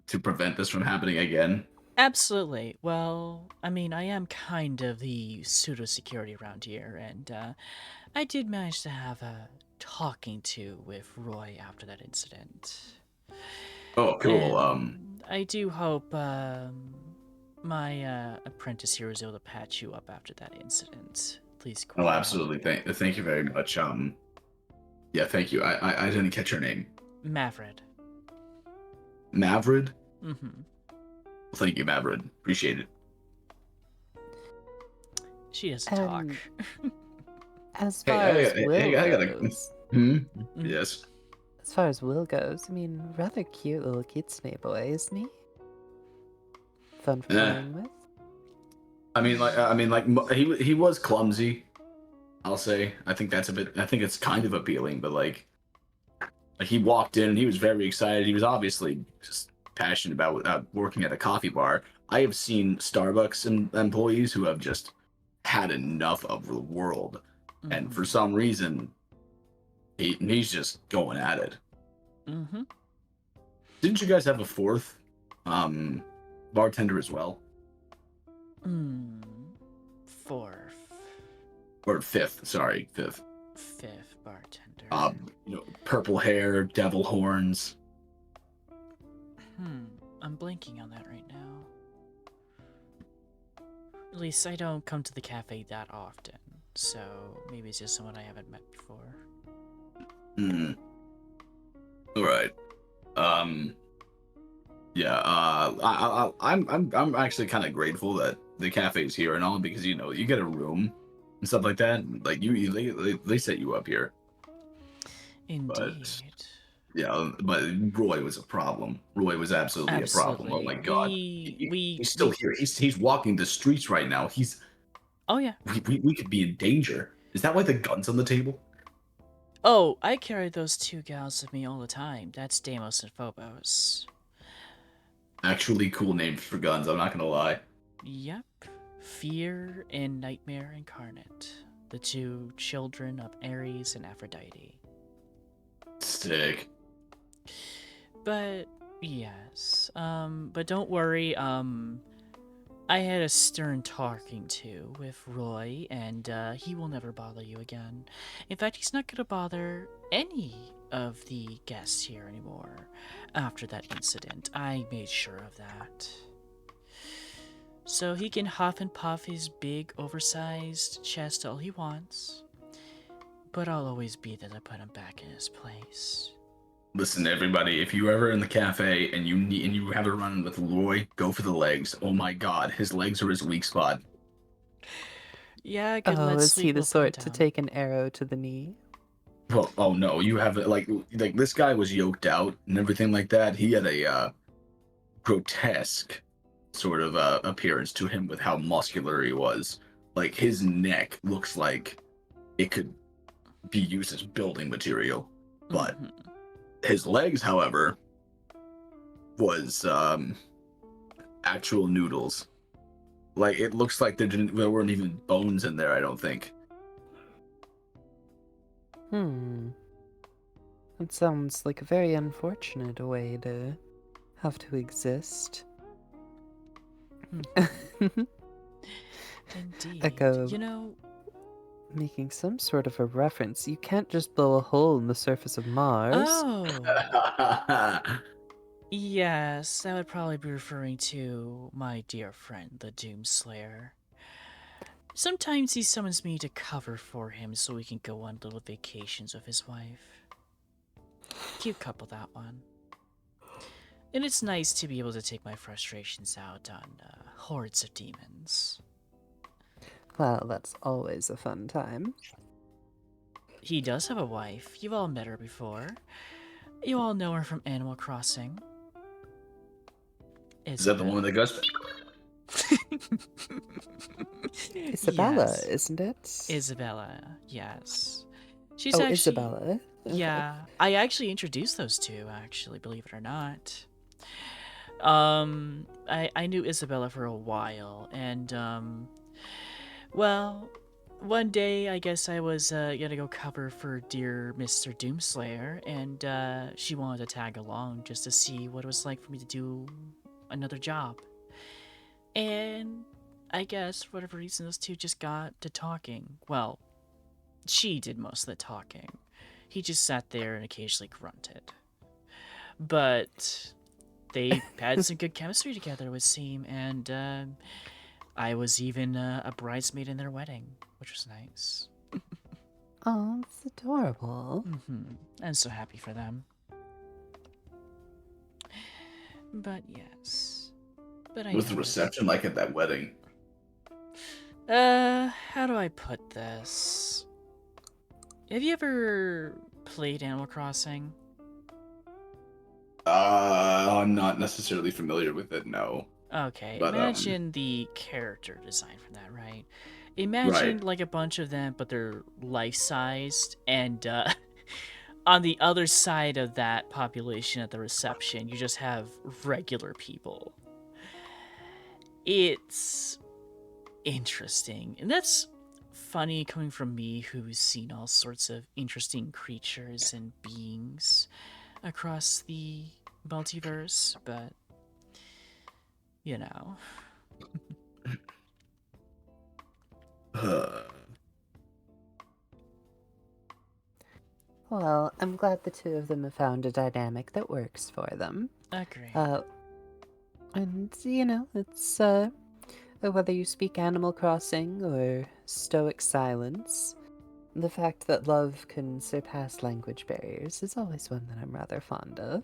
to prevent this from happening again? Absolutely. Well, I mean, I am kind of the pseudo security around here, and I did manage to have a talking to with Roy after that incident. Oh, cool. And I do hope my apprentice here was able to patch you up after that incident. Please. Oh, absolutely. Thank you very much. Yeah, thank you. I didn't catch her name. Mavrid. Mavrid? Mm-hmm. Well, thank you, Mavrid. Appreciate it. She doesn't talk. As far as Will goes, Yes. as far as Will goes, I mean, rather cute little kitsune boy, isn't he? Fun for playing with. I mean, he was clumsy. I'll say. I think it's kind of appealing, but like he walked in and he was very excited. He was obviously just passionate about working at a coffee bar. I have seen Starbucks employees who have just had enough of the world, and for some reason, he's just going at it. Mm-hmm. Didn't you guys have a fourth bartender as well? Fourth. Or fifth, sorry, fifth. Fifth bartender. Purple hair, devil horns. I'm blanking on that right now. At least I don't come to the cafe that often, so maybe it's just someone I haven't met before. All right. Yeah. I'm actually kind of grateful that the cafe's here and all, because you get a room and stuff like that. Like they set you up here. Indeed. Yeah, but Roy was a problem. Roy was absolutely a problem. Oh my god. He's still here. He's walking the streets right now. Oh yeah. We could be in danger. Is that why the gun's on the table? Oh, I carry those two gals with me all the time. That's Deimos and Phobos. Actually cool names for guns, I'm not gonna lie. Yep. Fear and Nightmare Incarnate. The two children of Ares and Aphrodite. Sick. But yes, but don't worry, I had a stern talking to with Roy, and he will never bother you again. In fact, he's not gonna bother any of the guests here anymore after that incident. I made sure of that. So he can huff and puff his big, oversized chest all he wants, but I'll always be there to put him back in his place. Listen, everybody, if you're ever in the cafe and you have a run with Roy, go for the legs. Oh my god, his legs are his weak spot. Yeah, good. Oh, Let's is he sleep, the we'll put sort it to down. take an arrow to the knee? Well, oh no, you have like this guy was yoked out and everything like that. He had a grotesque sort of appearance to him with how muscular he was. Like his neck looks like it could be used as building material, but his legs, however, was actual noodles. Like, it looks like there weren't even bones in there, I don't think. That sounds like a very unfortunate way to have to exist. Indeed. Echo. You know, Making some sort of a reference. You can't just blow a hole in the surface of Mars. oh, yes, that would probably be referring to my dear friend, the Doomslayer. Sometimes he summons me to cover for him so we can go on little vacations with his wife. Cute couple, that one. And it's nice to be able to take my frustrations out on hordes of demons. Well, that's always a fun time. He does have a wife. You've all met her before. You all know her from Animal Crossing. Is that the one with the ghost? Isabella, Yes. isn't it? Isabella, yes. She's oh, actually... Isabella. Okay. Yeah, I actually introduced those two, actually, believe it or not. I knew Isabella for a while, and, well, one day, I guess I was, gonna go cover for dear Mr. Doomslayer, and, she wanted to tag along just to see what it was like for me to do another job. And I guess, for whatever reason, those two just got to talking. Well, she did most of the talking. He just sat there and occasionally grunted. But they had some good chemistry together, it would seem, and I was even a bridesmaid in their wedding, which was nice. Oh, it's adorable. I'm so happy for them. But yes. But I What was the noticed- reception like at that wedding? How do I put this? Have you ever played Animal Crossing? I'm not necessarily familiar with it, no. Okay, But, imagine the character design from that, right? Imagine Right. like a bunch of them, but they're life-sized, and on the other side of that population at the reception, you just have regular people. It's interesting, and that's funny coming from me who's seen all sorts of interesting creatures and beings across the multiverse, but you know. Well, I'm glad the two of them have found a dynamic that works for them. Agreed. And, you know, it's, whether you speak Animal Crossing or Stoic Silence, the fact that love can surpass language barriers is always one that I'm rather fond of.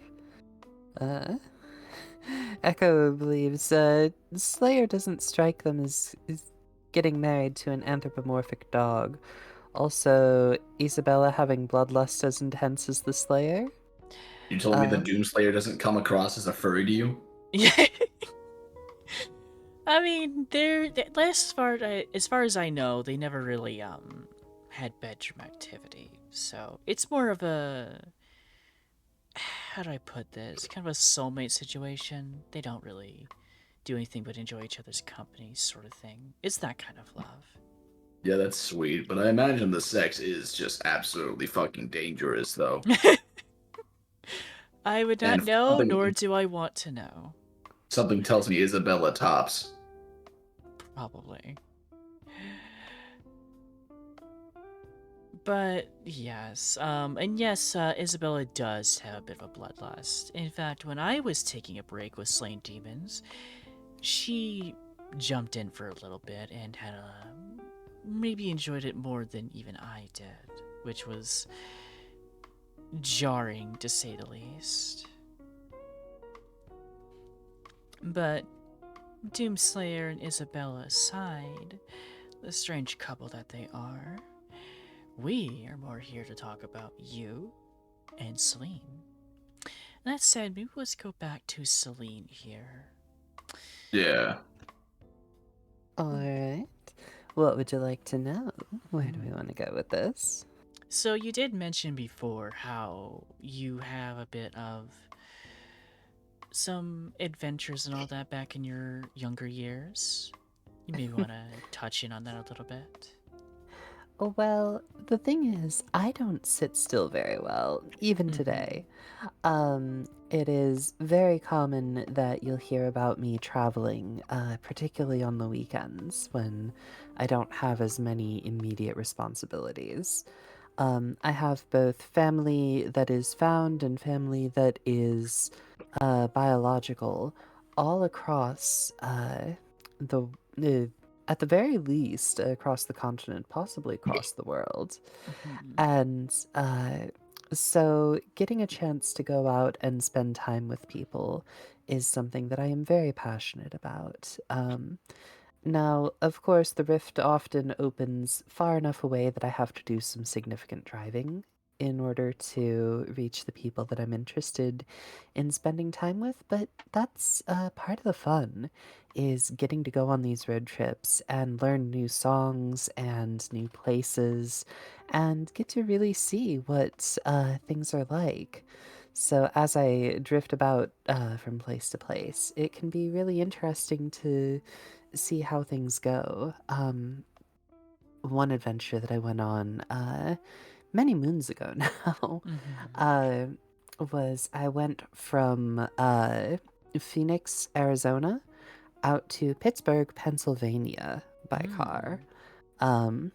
Echo believes, Slayer doesn't strike them as getting married to an anthropomorphic dog. Also, Isabella having bloodlust as intense as the Slayer. You told me the Doomslayer doesn't come across as a furry to you? Yeah. I mean, as far as I know, they never really had bedroom activity. So it's more of a, how do I put this? Kind of a soulmate situation. They don't really do anything but enjoy each other's company, sort of thing. It's that kind of love. Yeah, that's sweet, but I imagine the sex is just absolutely fucking dangerous, though. I would not And know, something- nor do I want to know. Something tells me Isabella tops. Probably. But yes, and yes, Isabella does have a bit of a bloodlust. In fact, when I was taking a break with slaying demons, she jumped in for a little bit and had maybe enjoyed it more than even I did, which was jarring to say the least. But Doomslayer and Isabella aside, the strange couple that they are, we are more here to talk about you and Selene. That said, maybe let's go back to Selene here. Yeah. Alright. What would you like to know? Where do we want to go with this? So you did mention before how you have a bit of some adventures and all that back in your younger years. You maybe want to touch in on that a little bit. Well, the thing is, I don't sit still very well, even today. It is very common that you'll hear about me traveling, particularly on the weekends when I don't have as many immediate responsibilities. I have both family that is found and family that is biological, all across the, uh, at the very least, across the continent, possibly across the world. Mhm. And so getting a chance to go out and spend time with people is something that I am very passionate about. Now, of course, the rift often opens far enough away that I have to do some significant driving in order to reach the people that I'm interested in spending time with, but that's part of the fun is getting to go on these road trips and learn new songs and new places and get to really see what things are like. So as I drift about from place to place, it can be really interesting to see how things go. One adventure that I went on many moons ago now Mhm. uh, was I went from Phoenix, Arizona, out to Pittsburgh, Pennsylvania by car. Um,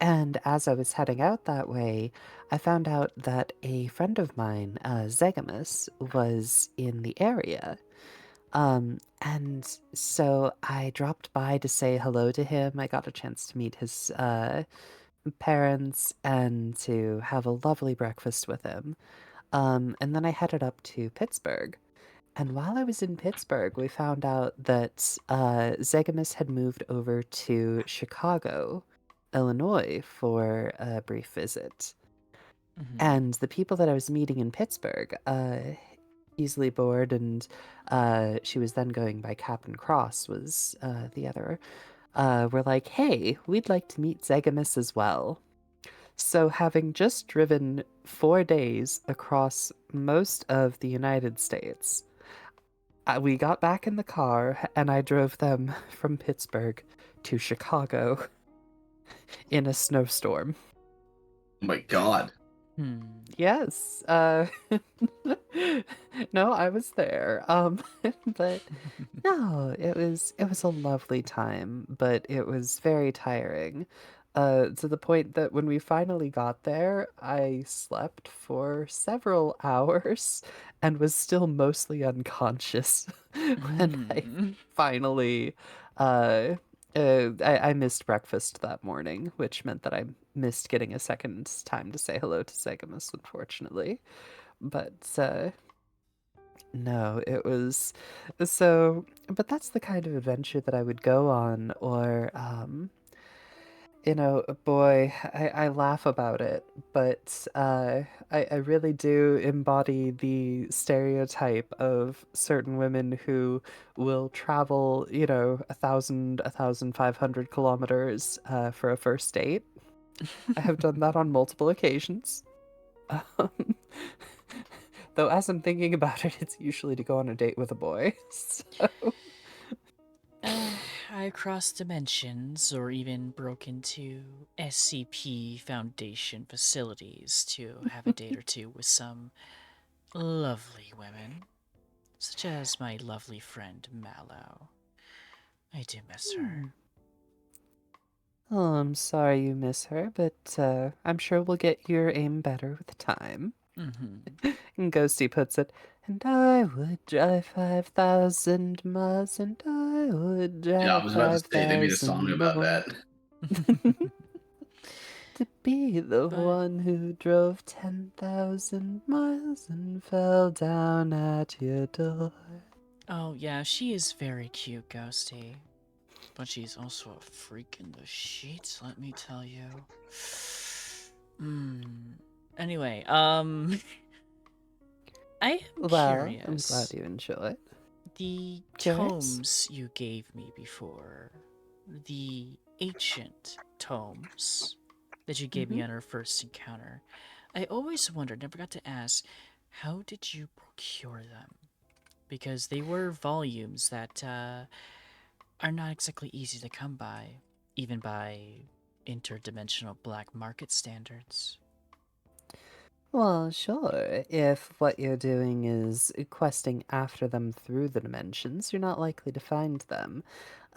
and as I was heading out that way, I found out that a friend of mine, Zegamus, was in the area. And so I dropped by to say hello to him. I got a chance to meet his parents and to have a lovely breakfast with him. And then I headed up to Pittsburgh. And while I was in Pittsburgh, we found out that Zegamus had moved over to Chicago, Illinois, for a brief visit. Mhm. And the people that I was meeting in Pittsburgh, easily bored, and she was then going by Cap'n Cross, was the other, were like, hey, we'd like to meet Zegamus as well. So, having just driven 4 days across most of the United States, we got back in the car and I drove them from Pittsburgh to Chicago in a snowstorm. Oh my god. Hmm. Yes. No, I was there. But no, it was a lovely time, but it was very tiring. To the point that when we finally got there, I slept for several hours and was still mostly unconscious when I Hmm. finally I missed breakfast that morning, which meant that I missed getting a second time to say hello to Segamus, unfortunately. But no, it was so. But that's the kind of adventure that I would go on, or boy, I laugh about it, but I really do embody the stereotype of certain women who will travel, 1,500 kilometers for a first date. I have done that on multiple occasions. Um, though, as I'm thinking about it, it's usually to go on a date with a boy. So, I crossed dimensions or even broke into SCP Foundation facilities to have a date or two with some lovely women, such as my lovely friend Mallow. I do miss her. oh, I'm sorry you miss her, but I'm sure we'll get your aim better with time. Mm-hmm. And Ghosty puts it, and I would drive 5,000 miles, and I would Yeah, I drive was about to say they made a song 5,000 about more. that. To be the But one who drove 10,000 miles and fell down at your door. oh yeah, she is very cute, Ghosty. But she's also a freak in the sheets, let me tell you. Hmm. Anyway, I am Well, I'm glad curious. you enjoyed. The Curious? tomes you gave me before, the ancient tomes that you gave Mm-hmm. me on our first encounter, I always wondered, never got to ask, how did you procure them? Because they were volumes that are not exactly easy to come by, even by interdimensional black market standards. Well, sure. If what you're doing is questing after them through the dimensions, you're not likely to find them.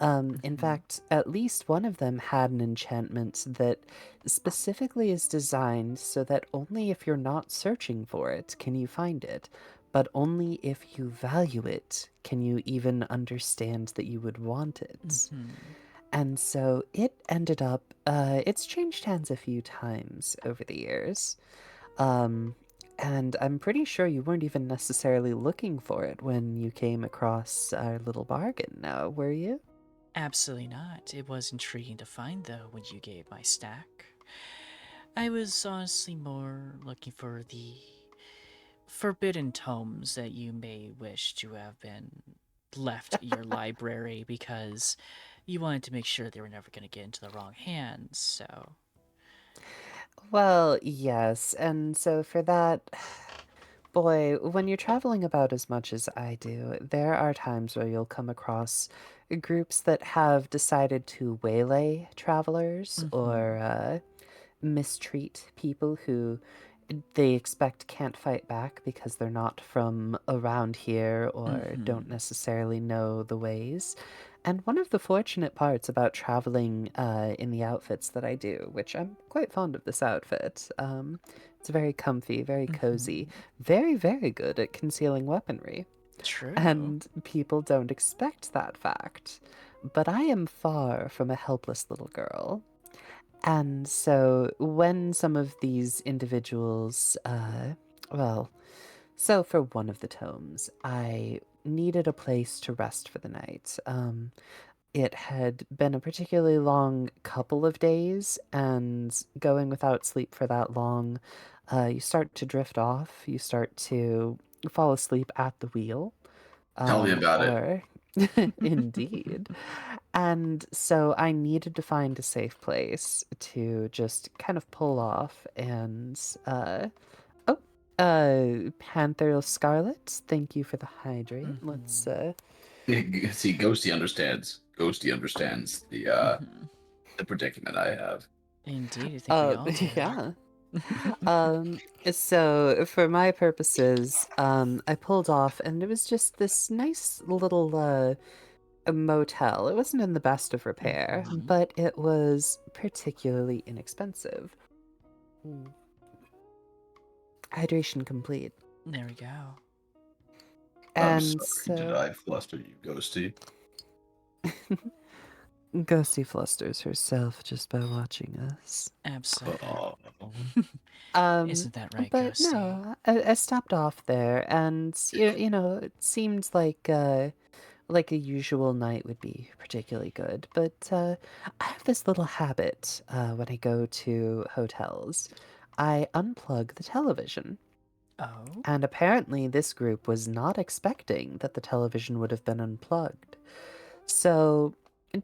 In Mhm. fact, at least one of them had an enchantment that specifically is designed so that only if you're not searching for it can you find it, but only if you value it can you even understand that you would want it. Mhm. And so it ended up, it's changed hands a few times over the years. Um, and I'm pretty sure you weren't even necessarily looking for it when you came across our little bargain, now, were you? Absolutely not. It was intriguing to find, though, when you gave my stack. I was honestly more looking for the forbidden tomes that you may wish to have been left in your library because you wanted to make sure they were never going to get into the wrong hands, so. Well, yes, and so for that, boy, when you're traveling about as much as I do, there are times where you'll come across groups that have decided to waylay travelers or Mhm. mistreat people who they expect can't fight back because they're not from around here or don't Mhm. necessarily know the ways. And one of the fortunate parts about traveling in the outfits that I do, which I'm quite fond of this outfit, it's very comfy, very cozy, Mhm. very, very good at concealing weaponry. True. And people don't expect that fact. But I am far from a helpless little girl. And so when some of these individuals, well, so for one of the tomes, I needed a place to rest for the night. It had been a particularly long couple of days, and going without sleep for that long, you start to drift off. You start to fall asleep at the wheel, Tell me about it. or indeed. And so I needed to find a safe place to just kind of pull off and oh Panther Scarlet, thank you for the hydrate. Let's Mhm. See, Ghosty understands. Ghosty understands Mhm. the predicament I have. Indeed, I think we all do. yeah. So for my purposes, I pulled off and it was just this nice little a motel. It wasn't in the best of repair, Mhm. but it was particularly inexpensive. Mm. Hydration complete. There we go. I'm And sorry, did so I fluster you, Ghosty? Ghosty flusters herself just by watching us. Absolutely. Oh, Um, Isn't that right, but Ghosty? no, I stopped off there, and you know, it seemed like a usual night would be particularly good. But I have this little habit when I go to hotels. I unplug the television. Oh? And apparently, this group was not expecting that the television would have been unplugged. So,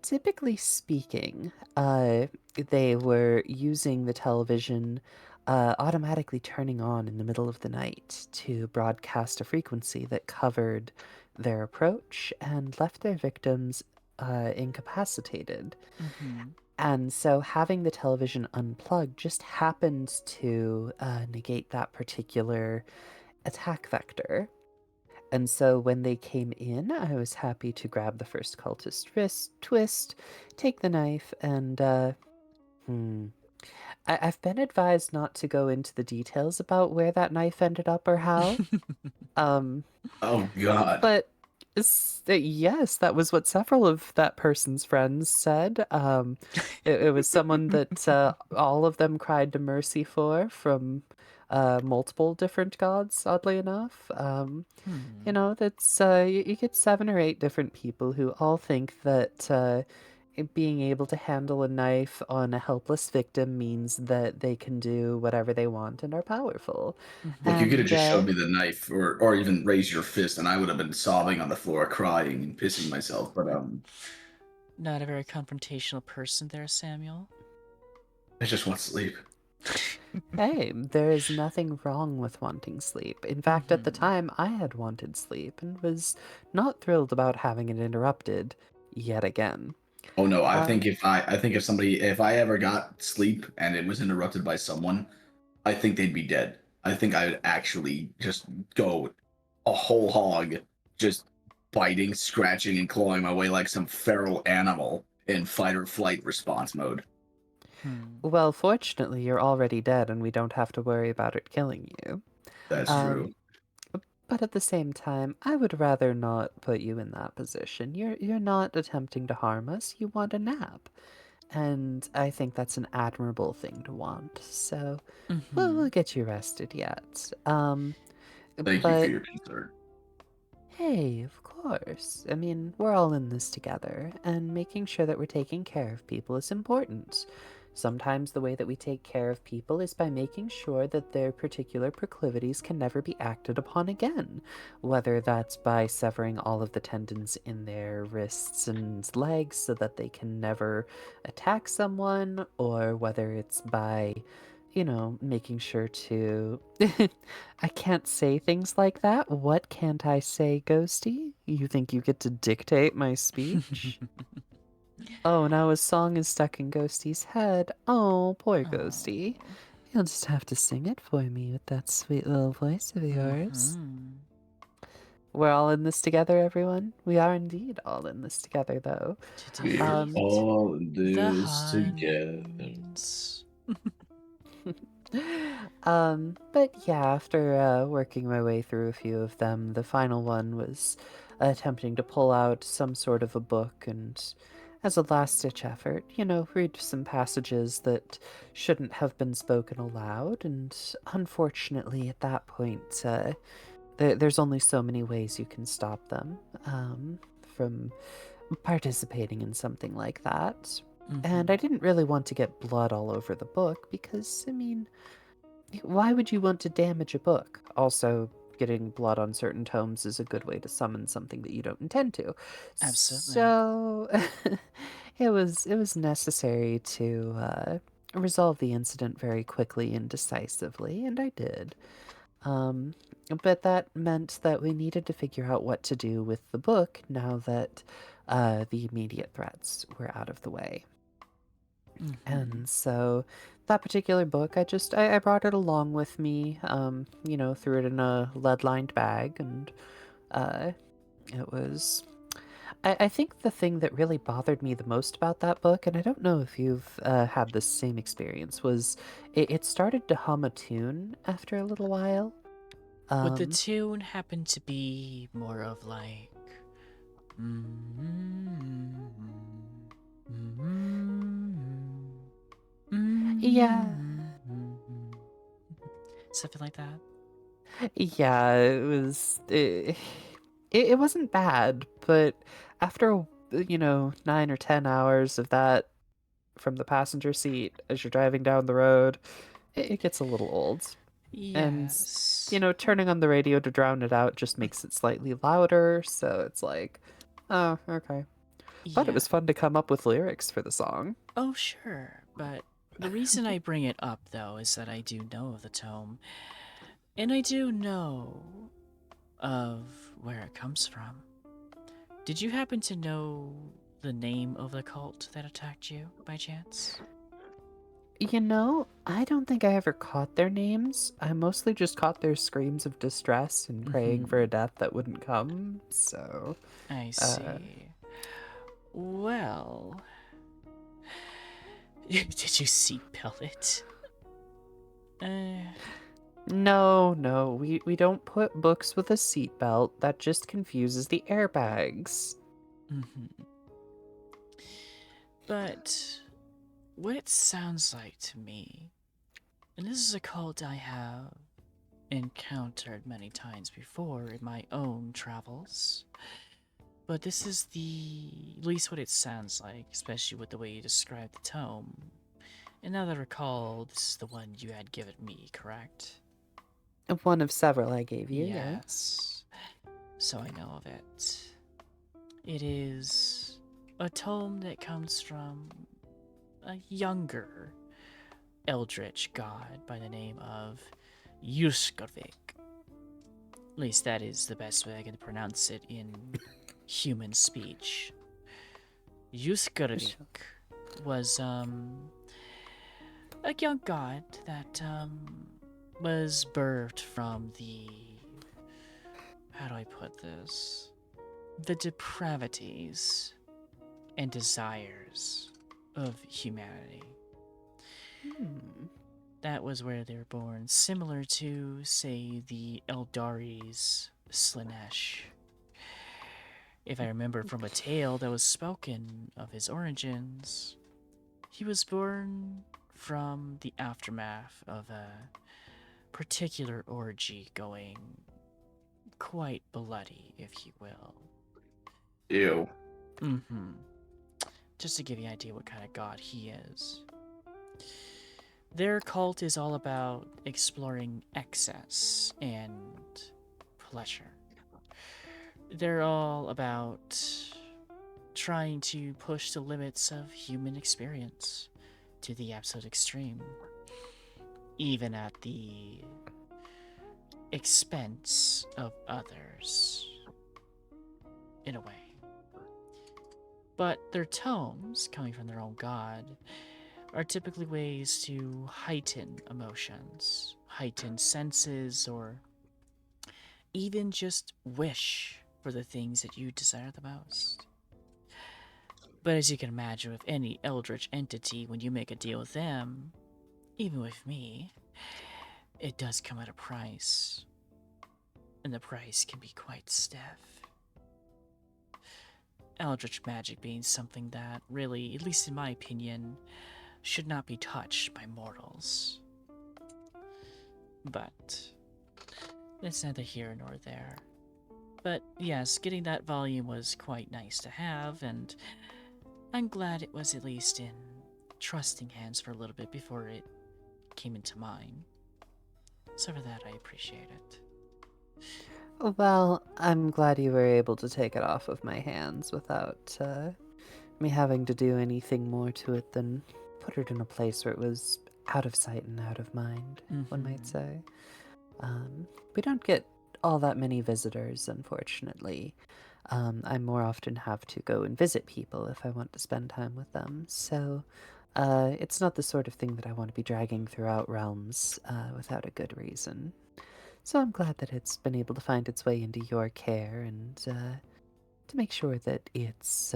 typically speaking, they were using the television automatically turning on in the middle of the night to broadcast a frequency that covered their approach and left their victims incapacitated. Mhm. And so having the television unplugged just happened to negate that particular attack vector. And so when they came in, I was happy to grab the first cultist wrist, twist, take the knife, and hmm. I've been advised not to go into the details about where that knife ended up or how. Um, oh God. but yes, that was what several of that person's friends said. It was someone that all of them cried to mercy for from multiple different gods, oddly enough. You Hmm. know, that's you get 7 or 8 different people who all think that being able to handle a knife on a helpless victim means that they can do whatever they want and are powerful. Look, you Mhm. could have And just showed me the knife, or even raised your fist, and I would have been sobbing on the floor, crying and pissing myself. But Not a very confrontational person there, Samuel. I just want sleep. hey, there is nothing wrong with wanting sleep. In fact, at the Mhm. time, I had wanted sleep and was not thrilled about having it interrupted yet again. Oh no, I Um, think if I ever got sleep and it was interrupted by someone, I think they'd be dead. I think I would actually just go a whole hog, just biting, scratching, and clawing my way like some feral animal in fight or flight response mode. Well, fortunately, you're already dead and we don't have to worry about it killing you. That's Um, true. but at the same time, I would rather not put you in that position. You're not attempting to harm us. You want a nap. And I think that's an admirable thing to want. So, we'll get you rested yet. Thank you for But your concern. hey, of course. I mean, we're all in this together, and making sure that we're taking care of people is important. Sometimes the way that we take care of people is by making sure that their particular proclivities can never be acted upon again, whether that's by severing all of the tendons in their wrists and legs so that they can never attack someone, or whether it's by making sure to. I can't say things like that. What can't I say, Ghosty? You think you get to dictate my speech? Oh, now a song is stuck in Ghosty's head. Oh, poor Ghosty. You'll just have to sing it for me with that sweet little voice of yours. We're all in this together, everyone. We are indeed all in this together, though. To We're Um, defeat all in the this together. Huns. But yeah, after working my way through a few of them, the final one was attempting to pull out some sort of a book and, as a last-ditch effort, read some passages that shouldn't have been spoken aloud. And unfortunately, at that point, there's only so many ways you can stop them from participating in something like that. And I didn't really want to get blood all over the book because, I mean, why would you want to damage a book? Also, getting blood on certain tomes is a good way to summon something that you don't intend to. Absolutely. So it was necessary to resolve the incident very quickly and decisively, and I did. Um, but that meant that we needed to figure out what to do with the book now that the immediate threats were out of the way. And so that particular book, I brought it along with me, threw it in a lead-lined bag, and uh, it was. I think the thing that really bothered me the most about that book, and I don't know if you've had the same experience, was it started to hum a tune after a little while. Would the tune happen to be more of like. Yeah, Something like that? yeah, it was. It wasn't bad, but after 9 or 10 hours of that from the passenger seat as you're driving down the road, it gets a little old. And Yes. turning on the radio to drown it out just makes it slightly louder, so it's like, oh, okay. But it Yeah. was fun to come up with lyrics for the song. Oh, sure. But the reason I bring it up, though, is that I do know of the tome. And I do know of where it comes from. Did you happen to know the name of the cult that attacked you, by chance? I don't think I ever caught their names. I mostly just caught their screams of distress and praying for a death that wouldn't come, so... I see. Well... Did you seatbelt it? No, we don't put books with a seatbelt. That just confuses the airbags. But what it sounds like to me, and this is a cult I have encountered many times before in my own travels, but this is at least what it sounds like, especially with the way you described the tome. And now that I recall, this is the one you had given me, correct? One of several I gave you, Yes. So I know of it. It is a tome that comes from a younger eldritch god by the name of Yuskavik. At least that is the best way I can pronounce it in human speech. Yuskravik was a young god that was birthed from the, how do I put this? The depravities and desires of humanity. That was where they were born, similar to, say, the Eldari's Slanesh. If I remember from a tale that was spoken of his origins, he was born from the aftermath of a particular orgy going quite bloody, if you will. Ew. Mm-hmm. Just to give you an idea what kind of god he is. Their cult is all about exploring excess and pleasure. They're all about trying to push the limits of human experience to the absolute extreme, even at the expense of others, in a way. But their tomes, coming from their own god, are typically ways to heighten emotions, heighten senses, or even just wish for the things that you desire the most. But as you can imagine with any eldritch entity, when you make a deal with them, even with me, it does come at a price. And the price can be quite stiff. Eldritch magic being something that really, at least in my opinion, should not be touched by mortals. But it's neither here nor there. But yes, getting that volume was quite nice to have, and I'm glad it was at least in trusting hands for a little bit before it came into mine. So for that, I appreciate it. Well, I'm glad you were able to take it off of my hands without me having to do anything more to it than put it in a place where it was out of sight and out of mind, one might say. We don't get all that many visitors, unfortunately. I more often have to go and visit people if I want to spend time with them, so it's not the sort of thing that I want to be dragging throughout realms without a good reason. So I'm glad that it's been able to find its way into your care and to make sure that it's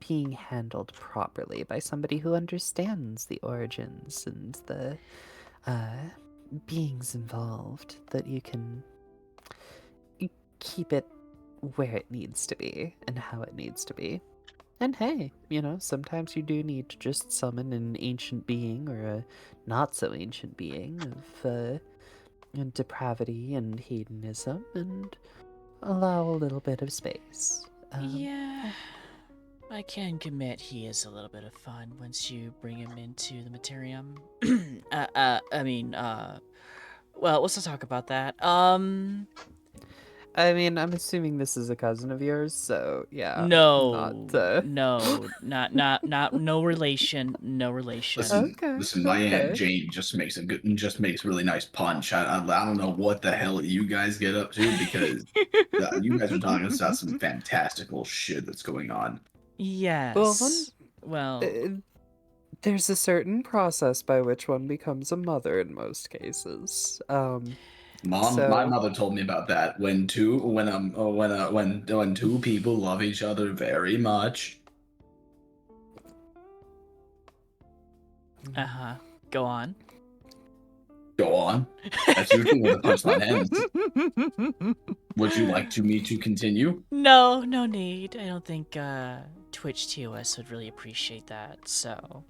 being handled properly by somebody who understands the origins and the beings involved, that you can keep it where it needs to be and how it needs to be. And hey, sometimes you do need to just summon an ancient being or a not so ancient being of depravity and hedonism and allow a little bit of space. Yeah, I can commit he is a little bit of fun once you bring him into the Materium. Well, let's not talk about that. I mean, I'm assuming this is a cousin of yours, so yeah. No, Not, no, not, no relation, no relation. Listen, my okay. aunt Jane just makes really nice punch. I don't know what the hell you guys get up to because you guys are talking about some fantastical shit that's going on. Yes. Well, There's a certain process by which one becomes a mother in most cases. My mother told me about that when two people love each other very much. go on. Go on. That's usually where the punchline ends. Would you like me to continue? No need. I don't think Twitch TOS would really appreciate that, so.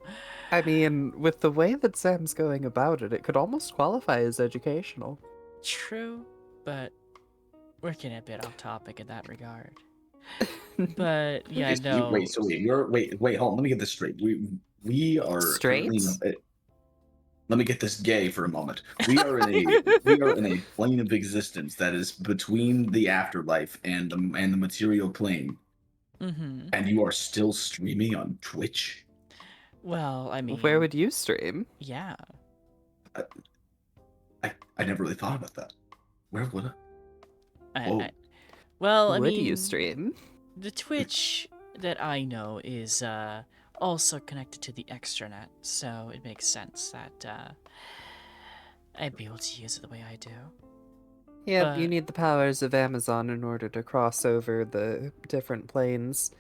I mean, with the way that Sam's going about it, it could almost qualify as educational. True, but we're getting a bit off topic in that regard. But yeah, Okay, no. Wait, hold on. Let me get this straight. We are Straight? Let me get this gay for a moment. We are in a plane of existence that is between the afterlife and the material plane. Mm-hmm. And you are still streaming on Twitch? Well, I mean, where would you stream? Yeah. I never really thought about that. Where would I? Well, I Would mean, you stream? the Twitch that I know is also connected to the extranet, so it makes sense that I'd be able to use it the way I do. Yep, you But need the powers of Amazon in order to cross over the different planes.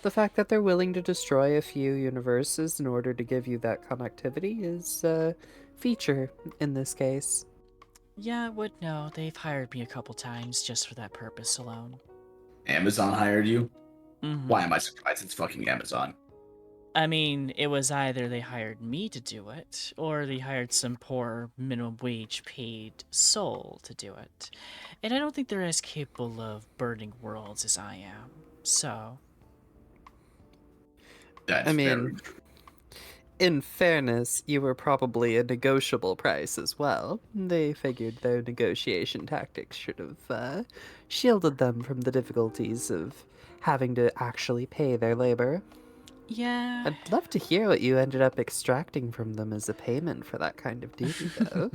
The fact that they're willing to destroy a few universes in order to give you that connectivity is a feature in this case. yeah, would know. They've hired me a couple times just for that purpose alone. Amazon hired you? Mm-hmm. Why am I surprised it's fucking Amazon? I mean, it was either they hired me to do it, or they hired some poor minimum wage paid soul to do it. And I don't think they're as capable of burning worlds as I am. So, That's I very mean, true. in fairness, you were probably a negotiable price as well. They figured their negotiation tactics should have shielded them from the difficulties of having to actually pay their labor. yeah. I'd love to hear what you ended up extracting from them as a payment for that kind of duty, though.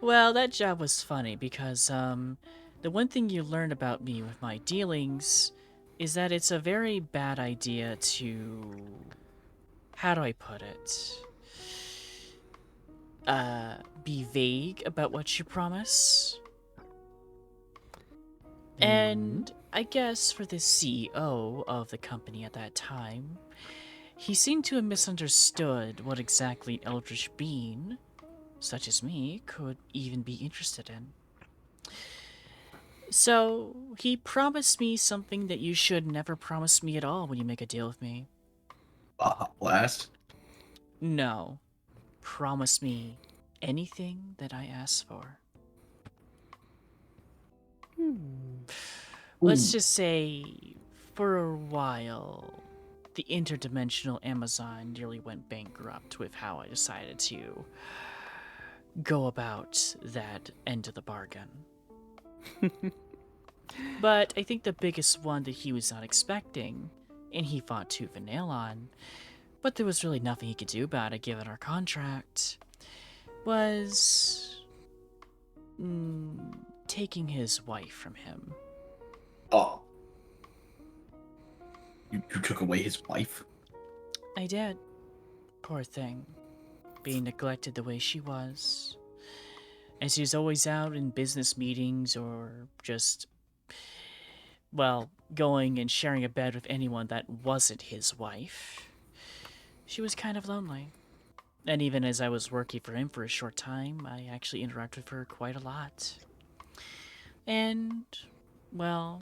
Well, that job was funny because, the one thing you learn about me with my dealings is that it's a very bad idea to. How do I put it? Be vague about what you promise. And I guess for the CEO of the company at that time, he seemed to have misunderstood what exactly an eldritch being, such as me, could even be interested in. So, he promised me something that you should never promise me at all when you make a deal with me. Blast? No. Promise me anything that I ask for. Let's just say, for a while, the interdimensional Amazon nearly went bankrupt with how I decided to go about that end of the bargain. But I think the biggest one that he was not expecting, and he fought tooth and nail on, but there was really nothing he could do about it given our contract, was taking his wife from him. Oh. You took away his wife? I did. Poor thing. Being neglected the way she was. And she was always out in business meetings or just, well, going and sharing a bed with anyone that wasn't his wife. She was kind of lonely. And even as I was working for him for a short time, I actually interacted with her quite a lot. And, well,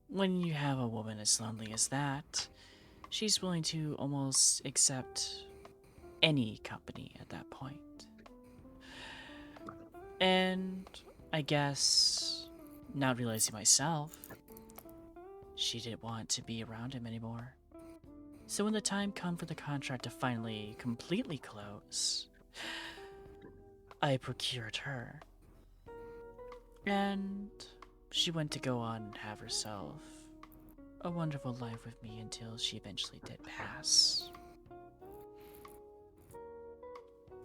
when you have a woman as lonely as that, she's willing to almost accept any company at that point. And I guess, not realizing myself, she didn't want to be around him anymore. So when the time came for the contract to finally completely close, I procured her. And she went to go on and have herself a wonderful life with me until she eventually did pass.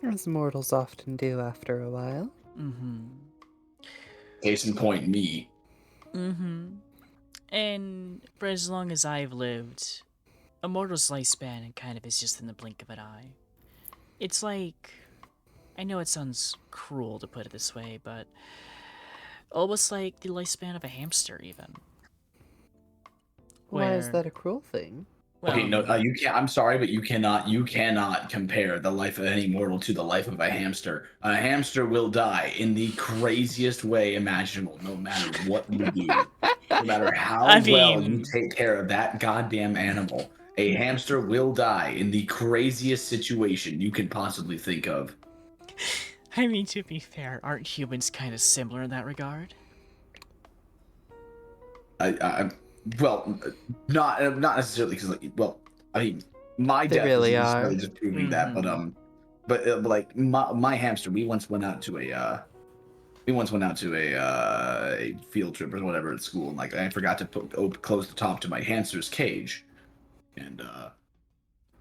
As mortals often do after a while. Case in point, me. And for as long as I've lived, a mortal's lifespan kind of is just in the blink of an eye. It's like, I know it sounds cruel to put it this way, but almost like the lifespan of a hamster, even. Why is Where- that a cruel thing? Well, Okay, no, you can't. I'm sorry, but you cannot compare the life of any mortal to the life of a hamster. A hamster will die in the craziest way imaginable, no matter what you do, no matter how I well you mean- take care of that goddamn animal. A hamster will die in the craziest situation you can possibly think of. I mean, to be fair, aren't humans kind of similar in that regard? Well, not necessarily because, well, I mean, my They death really is are. just proving that, but like my hamster, we once went out to a field trip or whatever at school, and like I forgot to close the top to my hamster's cage, and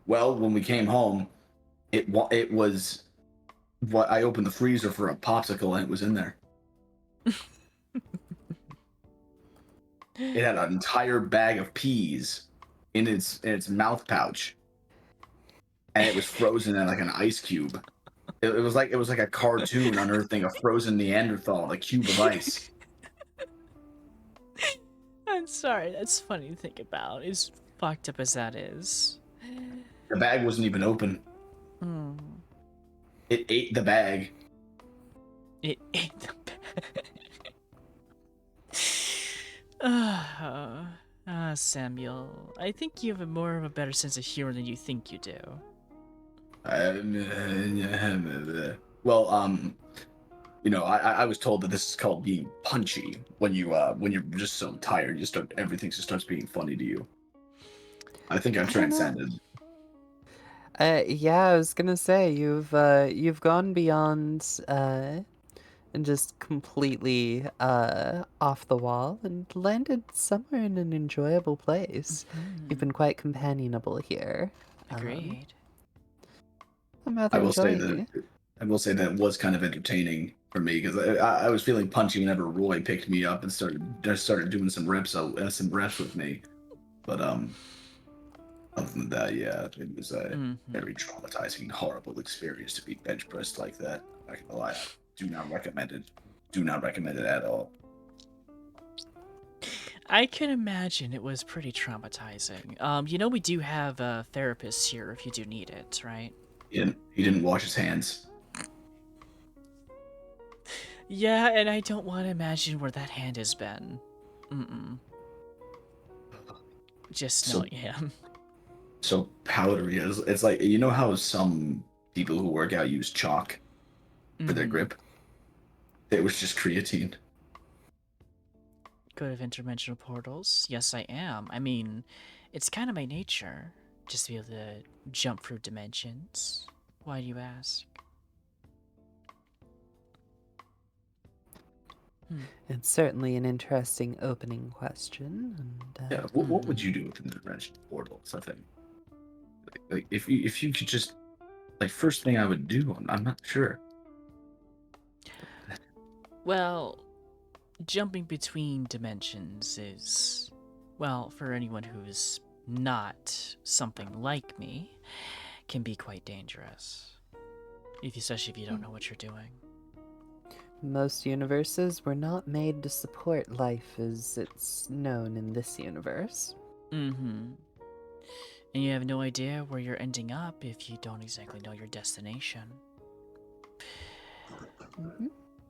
well, when we came home, it was what I opened the freezer for a popsicle and it was in there. It had an entire bag of peas in its mouth pouch, and it was frozen in like an ice cube. It was like a cartoon unearthing a frozen Neanderthal, a cube of ice. I'm sorry, that's funny to think about. As fucked up as that is. The bag wasn't even open. Hmm. It ate the bag. It ate the bag. Samuel, I think you have more of a better sense of humor than you think you do. Well, you know, I was told that this is called being punchy. When you're just so tired, everything just starts being funny to you. I think I've I don't know. transcended. Yeah, I was gonna say you've gone beyond and just completely off the wall and landed somewhere in an enjoyable place. You've been quite companionable here. Agreed. I'm rather I will say enjoying that it. I will say that it was kind of entertaining for me because I was feeling punchy whenever Roy picked me up and started doing some reps with me. But other than that, yeah, it was a very traumatizing, horrible experience to be bench pressed like that. I'm not gonna lie, I do not recommend it. Do not recommend it at all. I can imagine it was pretty traumatizing. You know we do have therapists here if you do need it, right? He didn't wash his hands. Yeah, and I don't want to imagine where that hand has been. Just So- knowing him. So powdery. It's like, you know how some people who work out use chalk for their grip? It was just creatine. Good of interdimensional portals? Yes, I am. I mean, it's kind of my nature, just to be able to jump through dimensions. Why do you ask? It's certainly an interesting opening question. And, Yeah. What would you do with interdimensional portals? I think, like if you could just, like, first thing I would do. I'm not sure. Well, jumping between dimensions is, well, for anyone who's not something like me, can be quite dangerous. Especially if you don't know what you're doing. most universes were not made to support life as it's known in this universe. And you have no idea where you're ending up if you don't exactly know your destination.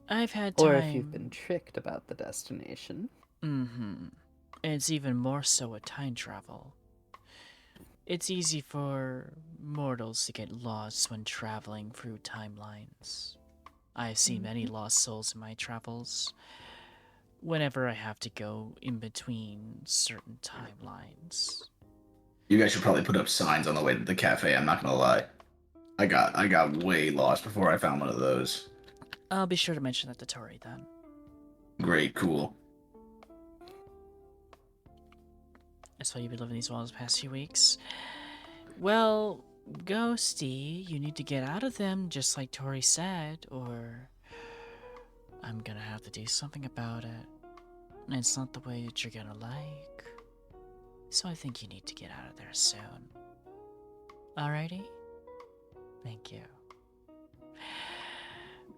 I've had time. Or if you've been tricked about the destination. And it's even more so with time travel. It's easy for mortals to get lost when traveling through timelines. I have seen many lost souls in my travels. Whenever I have to go in between certain timelines. You guys should probably put up signs on the way to the cafe. I'm not gonna lie. I got way lost before I found one of those. I'll be sure to mention that to Tori then. Great, cool. That's why you've been living these walls the past few weeks. Well, Ghosty, you need to get out of them, just like Tori said, or I'm gonna have to do something about it. And it's not the way that you're gonna like. So I think you need to get out of there soon. Alrighty? Thank you.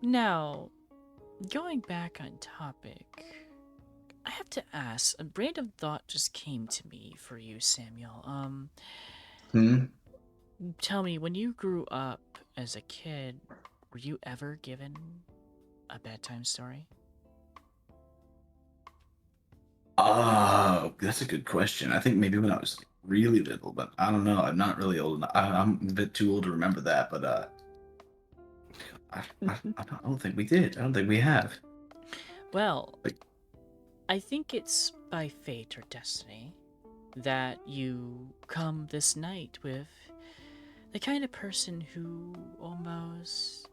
Now, going back on topic, I have to ask, a random thought just came to me for you, Samuel. Tell me, when you grew up as a kid, were you ever given a bedtime story? That's a good question. I think maybe when I was really little, but I don't know. I'm not really old enough. I'm a bit too old to remember that, but I don't think we did. I don't think we have. Well, I think it's by fate or destiny that you come this night with the kind of person who almost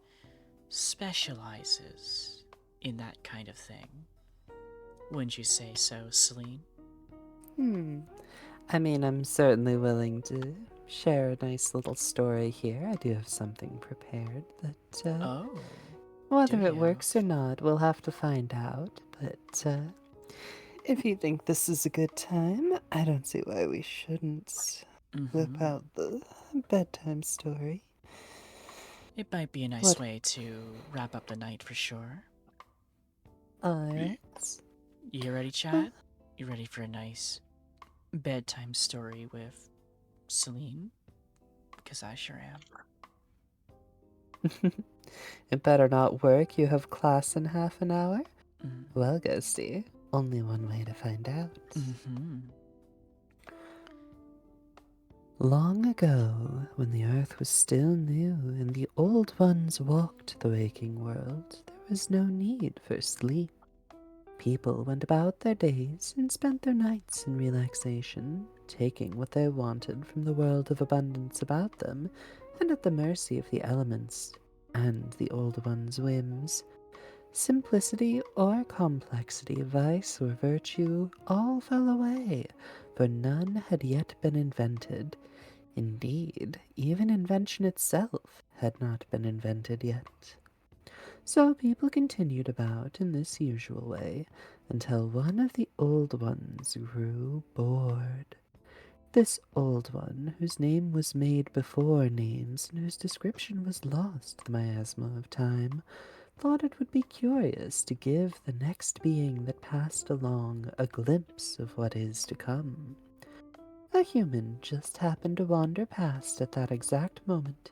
specializes in that kind of thing. Wouldn't you say so, Selene? I mean, I'm certainly willing to share a nice little story here. I do have something prepared that, whether do it you? works or not, we'll have to find out. But If you think this is a good time, I don't see why we shouldn't whip Mm-hmm. out the bedtime story. It might be a nice What? way to wrap up the night for sure. Alright. You ready, Well, chat? You ready for a nice bedtime story with Selene? Because I sure am. it better not work. You have class in half an hour? Mm. Well, Ghosty, only one way to find out. Mm-hmm. Long ago, when the earth was still new and the old ones walked the waking world, there was no need for sleep. People went about their days and spent their nights in relaxation, taking what they wanted from the world of abundance about them and at the mercy of the elements and the old ones' whims. Simplicity or complexity, vice or virtue, all fell away, for none had yet been invented. Indeed, even invention itself had not been invented yet. So people continued about in this usual way until one of the old ones grew bored. This old one, whose name was made before names and whose description was lost the miasma of time, thought it would be curious to give the next being that passed along a glimpse of what is to come. A human just happened to wander past at that exact moment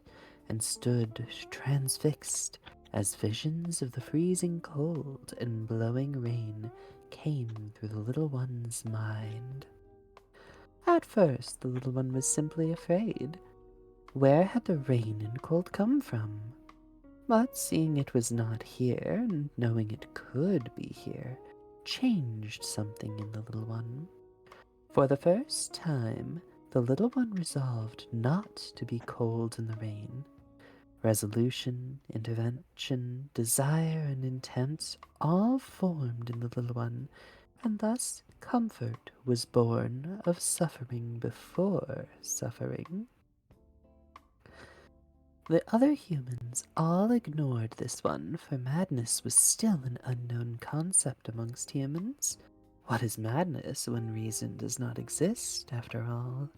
and stood transfixed as visions of the freezing cold and blowing rain came through the little one's mind. At first, the little one was simply afraid. Where had the rain and cold come from? But seeing it was not here, and knowing it could be here, changed something in the little one. For the first time, the little one resolved not to be cold in the rain. Resolution, intervention, desire, and intent all formed in the little one, and thus comfort was born of suffering before suffering. The other humans all ignored this one, for madness was still an unknown concept amongst humans. What is madness when reason does not exist, after all?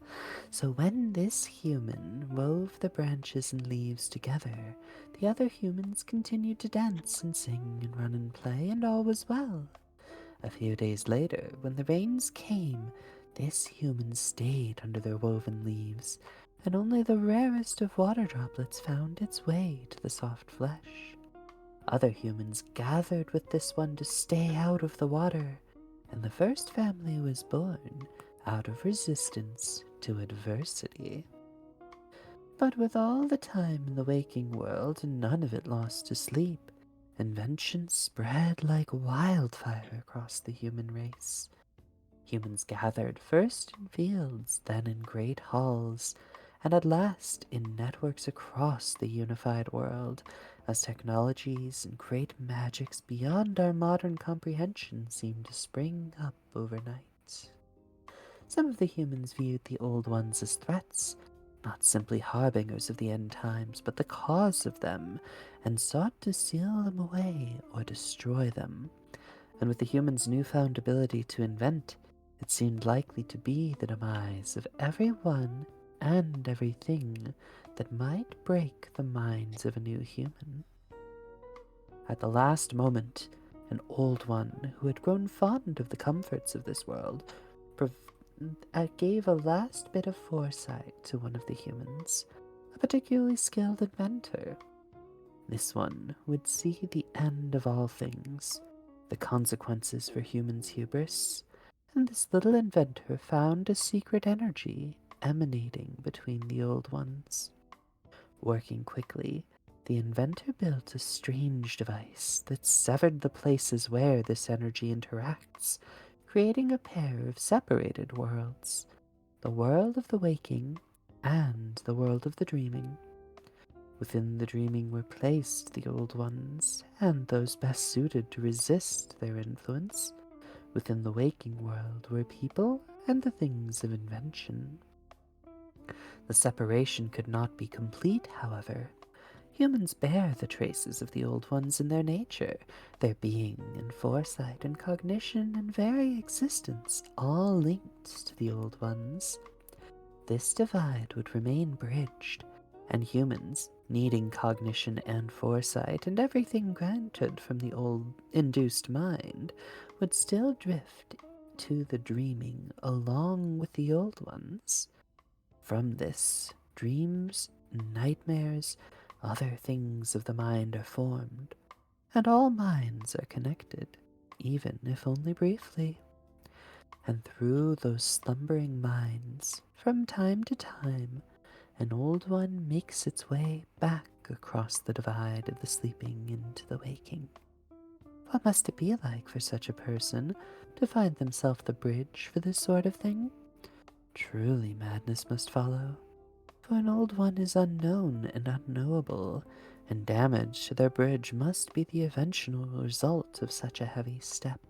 So when this human wove the branches and leaves together, the other humans continued to dance and sing and run and play, and all was well. A few days later, when the rains came, this human stayed under their woven leaves, and only the rarest of water droplets found its way to the soft flesh. Other humans gathered with this one to stay out of the water, and the first family was born out of resistance to adversity. But with all the time in the waking world and none of it lost to sleep, invention spread like wildfire across the human race. Humans gathered first in fields, then in great halls, and at last in networks across the unified world, as technologies and great magics beyond our modern comprehension seemed to spring up overnight. Some of the humans viewed the old ones as threats, not simply harbingers of the end times, but the cause of them, and sought to seal them away or destroy them. And with the humans' newfound ability to invent, it seemed likely to be the demise of everyone and everything that might break the minds of a new human. At the last moment, an old one who had grown fond of the comforts of this world gave a last bit of foresight to one of the humans, a particularly skilled inventor. This one would see the end of all things, the consequences for humans' hubris, and this little inventor found a secret energy emanating between the old ones. Working quickly, the inventor built a strange device that severed the places where this energy interacts, creating a pair of separated worlds, the world of the waking and the world of the dreaming. Within the dreaming were placed the old ones, and those best suited to resist their influence. Within the waking world were people and the things of invention. The separation could not be complete, however. Humans bear the traces of the Old Ones in their nature, their being and foresight and cognition and very existence, all linked to the Old Ones. This divide would remain bridged, and humans, needing cognition and foresight and everything granted from the old induced mind, would still drift to the dreaming along with the Old Ones. From this, dreams, nightmares, other things of the mind are formed, and all minds are connected, even if only briefly. And through those slumbering minds, from time to time, an old one makes its way back across the divide of the sleeping into the waking. What must it be like for such a person to find themselves the bridge for this sort of thing? Truly madness must follow, for an old one is unknown and unknowable, and damage to their bridge must be the eventual result of such a heavy step.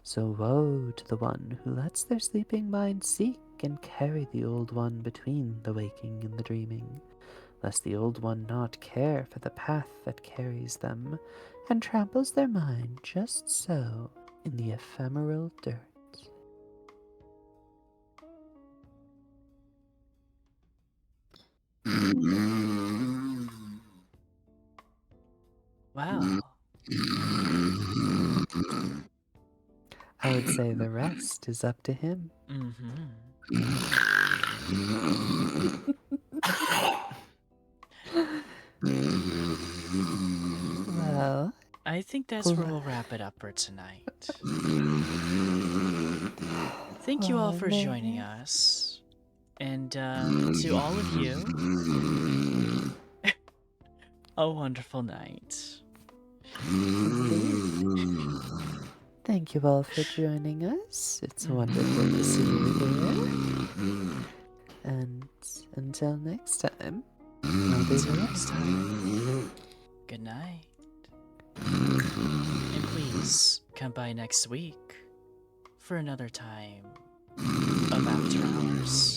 So woe to the one who lets their sleeping mind seek and carry the old one between the waking and the dreaming, lest the old one not care for the path that carries them, and tramples their mind just so in the ephemeral dirt. Wow. I would say the rest is up to him. Well, I think that's where we'll wrap it up for tonight. Thank you all for joining us. And to all of you, a wonderful night. Thank you all for joining us. It's wonderful to see you here. And until next time, I'll be Until next time, good night. And please come by next week for another time of After Hours.